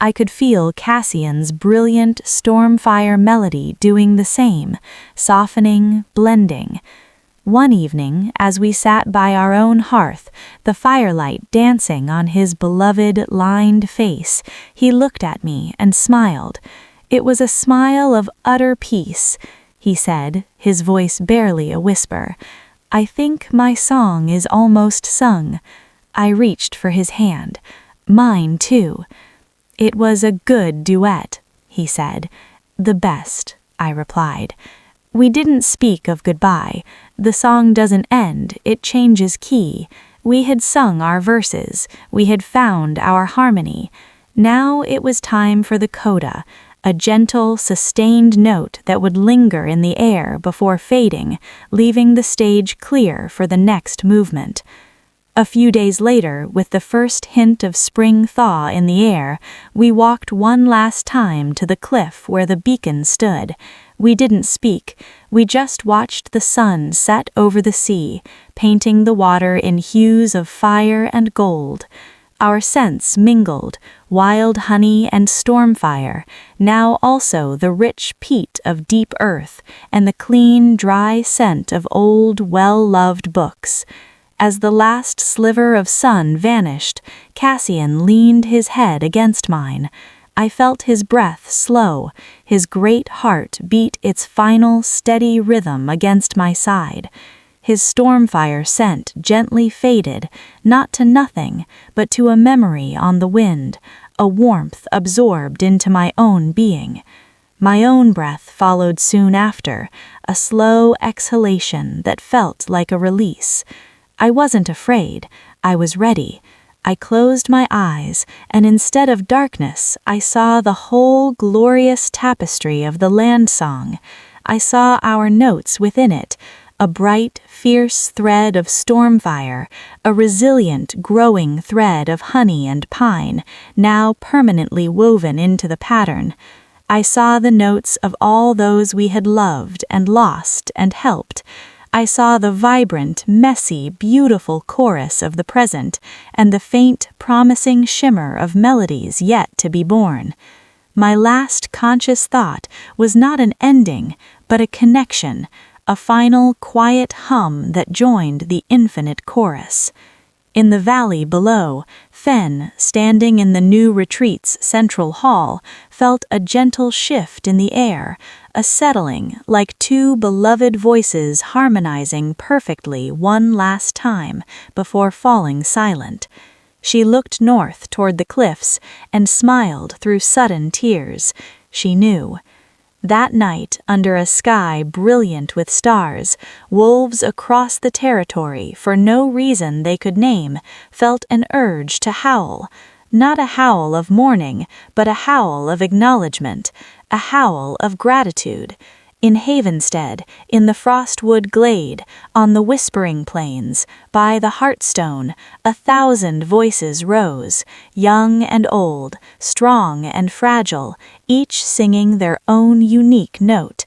I could feel Cassian's brilliant Stormfire melody doing the same, softening, blending. One evening, as we sat by our own hearth, the firelight dancing on his beloved, lined face, he looked at me and smiled. It was a smile of utter peace. He said, his voice barely a whisper, "I think my song is almost sung." I reached for his hand. "Mine, too." "It was a good duet," he said. "The best," I replied. We didn't speak of goodbye. The song doesn't end, it changes key. We had sung our verses, we had found our harmony. Now it was time for the coda, a gentle, sustained note that would linger in the air before fading, leaving the stage clear for the next movement. A few days later, with the first hint of spring thaw in the air, we walked one last time to the cliff where the beacon stood. We didn't speak, we just watched the sun set over the sea, painting the water in hues of fire and gold. Our scents mingled, wild honey and stormfire, now also the rich peat of deep earth, and the clean, dry scent of old, well-loved books. As the last sliver of sun vanished, Cassian leaned his head against mine. I felt his breath slow, his great heart beat its final, steady rhythm against my side. His stormfire scent gently faded, not to nothing, but to a memory on the wind, a warmth absorbed into my own being. My own breath followed soon after, a slow exhalation that felt like a release. I wasn't afraid, I was ready. I closed my eyes, and instead of darkness, I saw the whole glorious tapestry of the land song. I saw our notes within it, a bright, fierce thread of stormfire, a resilient, growing thread of honey and pine, now permanently woven into the pattern. I saw the notes of all those we had loved and lost and helped. I saw the vibrant, messy, beautiful chorus of the present, and the faint, promising shimmer of melodies yet to be born. My last conscious thought was not an ending, but a connection, a final, quiet hum that joined the infinite chorus. In the valley below, Fen, standing in the new retreat's central hall, felt a gentle shift in the air, a settling like two beloved voices harmonizing perfectly one last time before falling silent. She looked north toward the cliffs and smiled through sudden tears. She knew. That night, under a sky brilliant with stars, wolves across the territory, for no reason they could name, felt an urge to howl. Not a howl of mourning, but a howl of acknowledgement, a howl of gratitude. In Havenstead, in the Frostwood glade, on the Whispering Plains, by the Heartstone, 1,000 voices rose, young and old, strong and fragile, each singing their own unique note.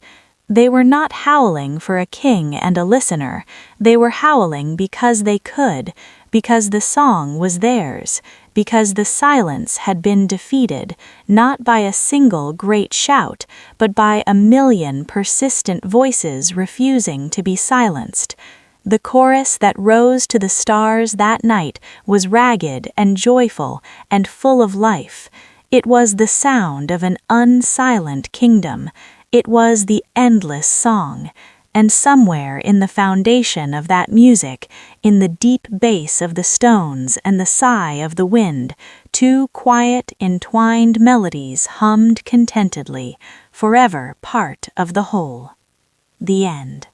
They were not howling for a king and a listener, they were howling because they could, because the song was theirs, because the silence had been defeated, not by a single great shout, but by 1,000,000 persistent voices refusing to be silenced. The chorus that rose to the stars that night was ragged and joyful and full of life. It was the sound of an unsilent kingdom. It was the endless song. And somewhere in the foundation of that music, in the deep bass of the stones and the sigh of the wind, two quiet, entwined melodies hummed contentedly, forever part of the whole. The end.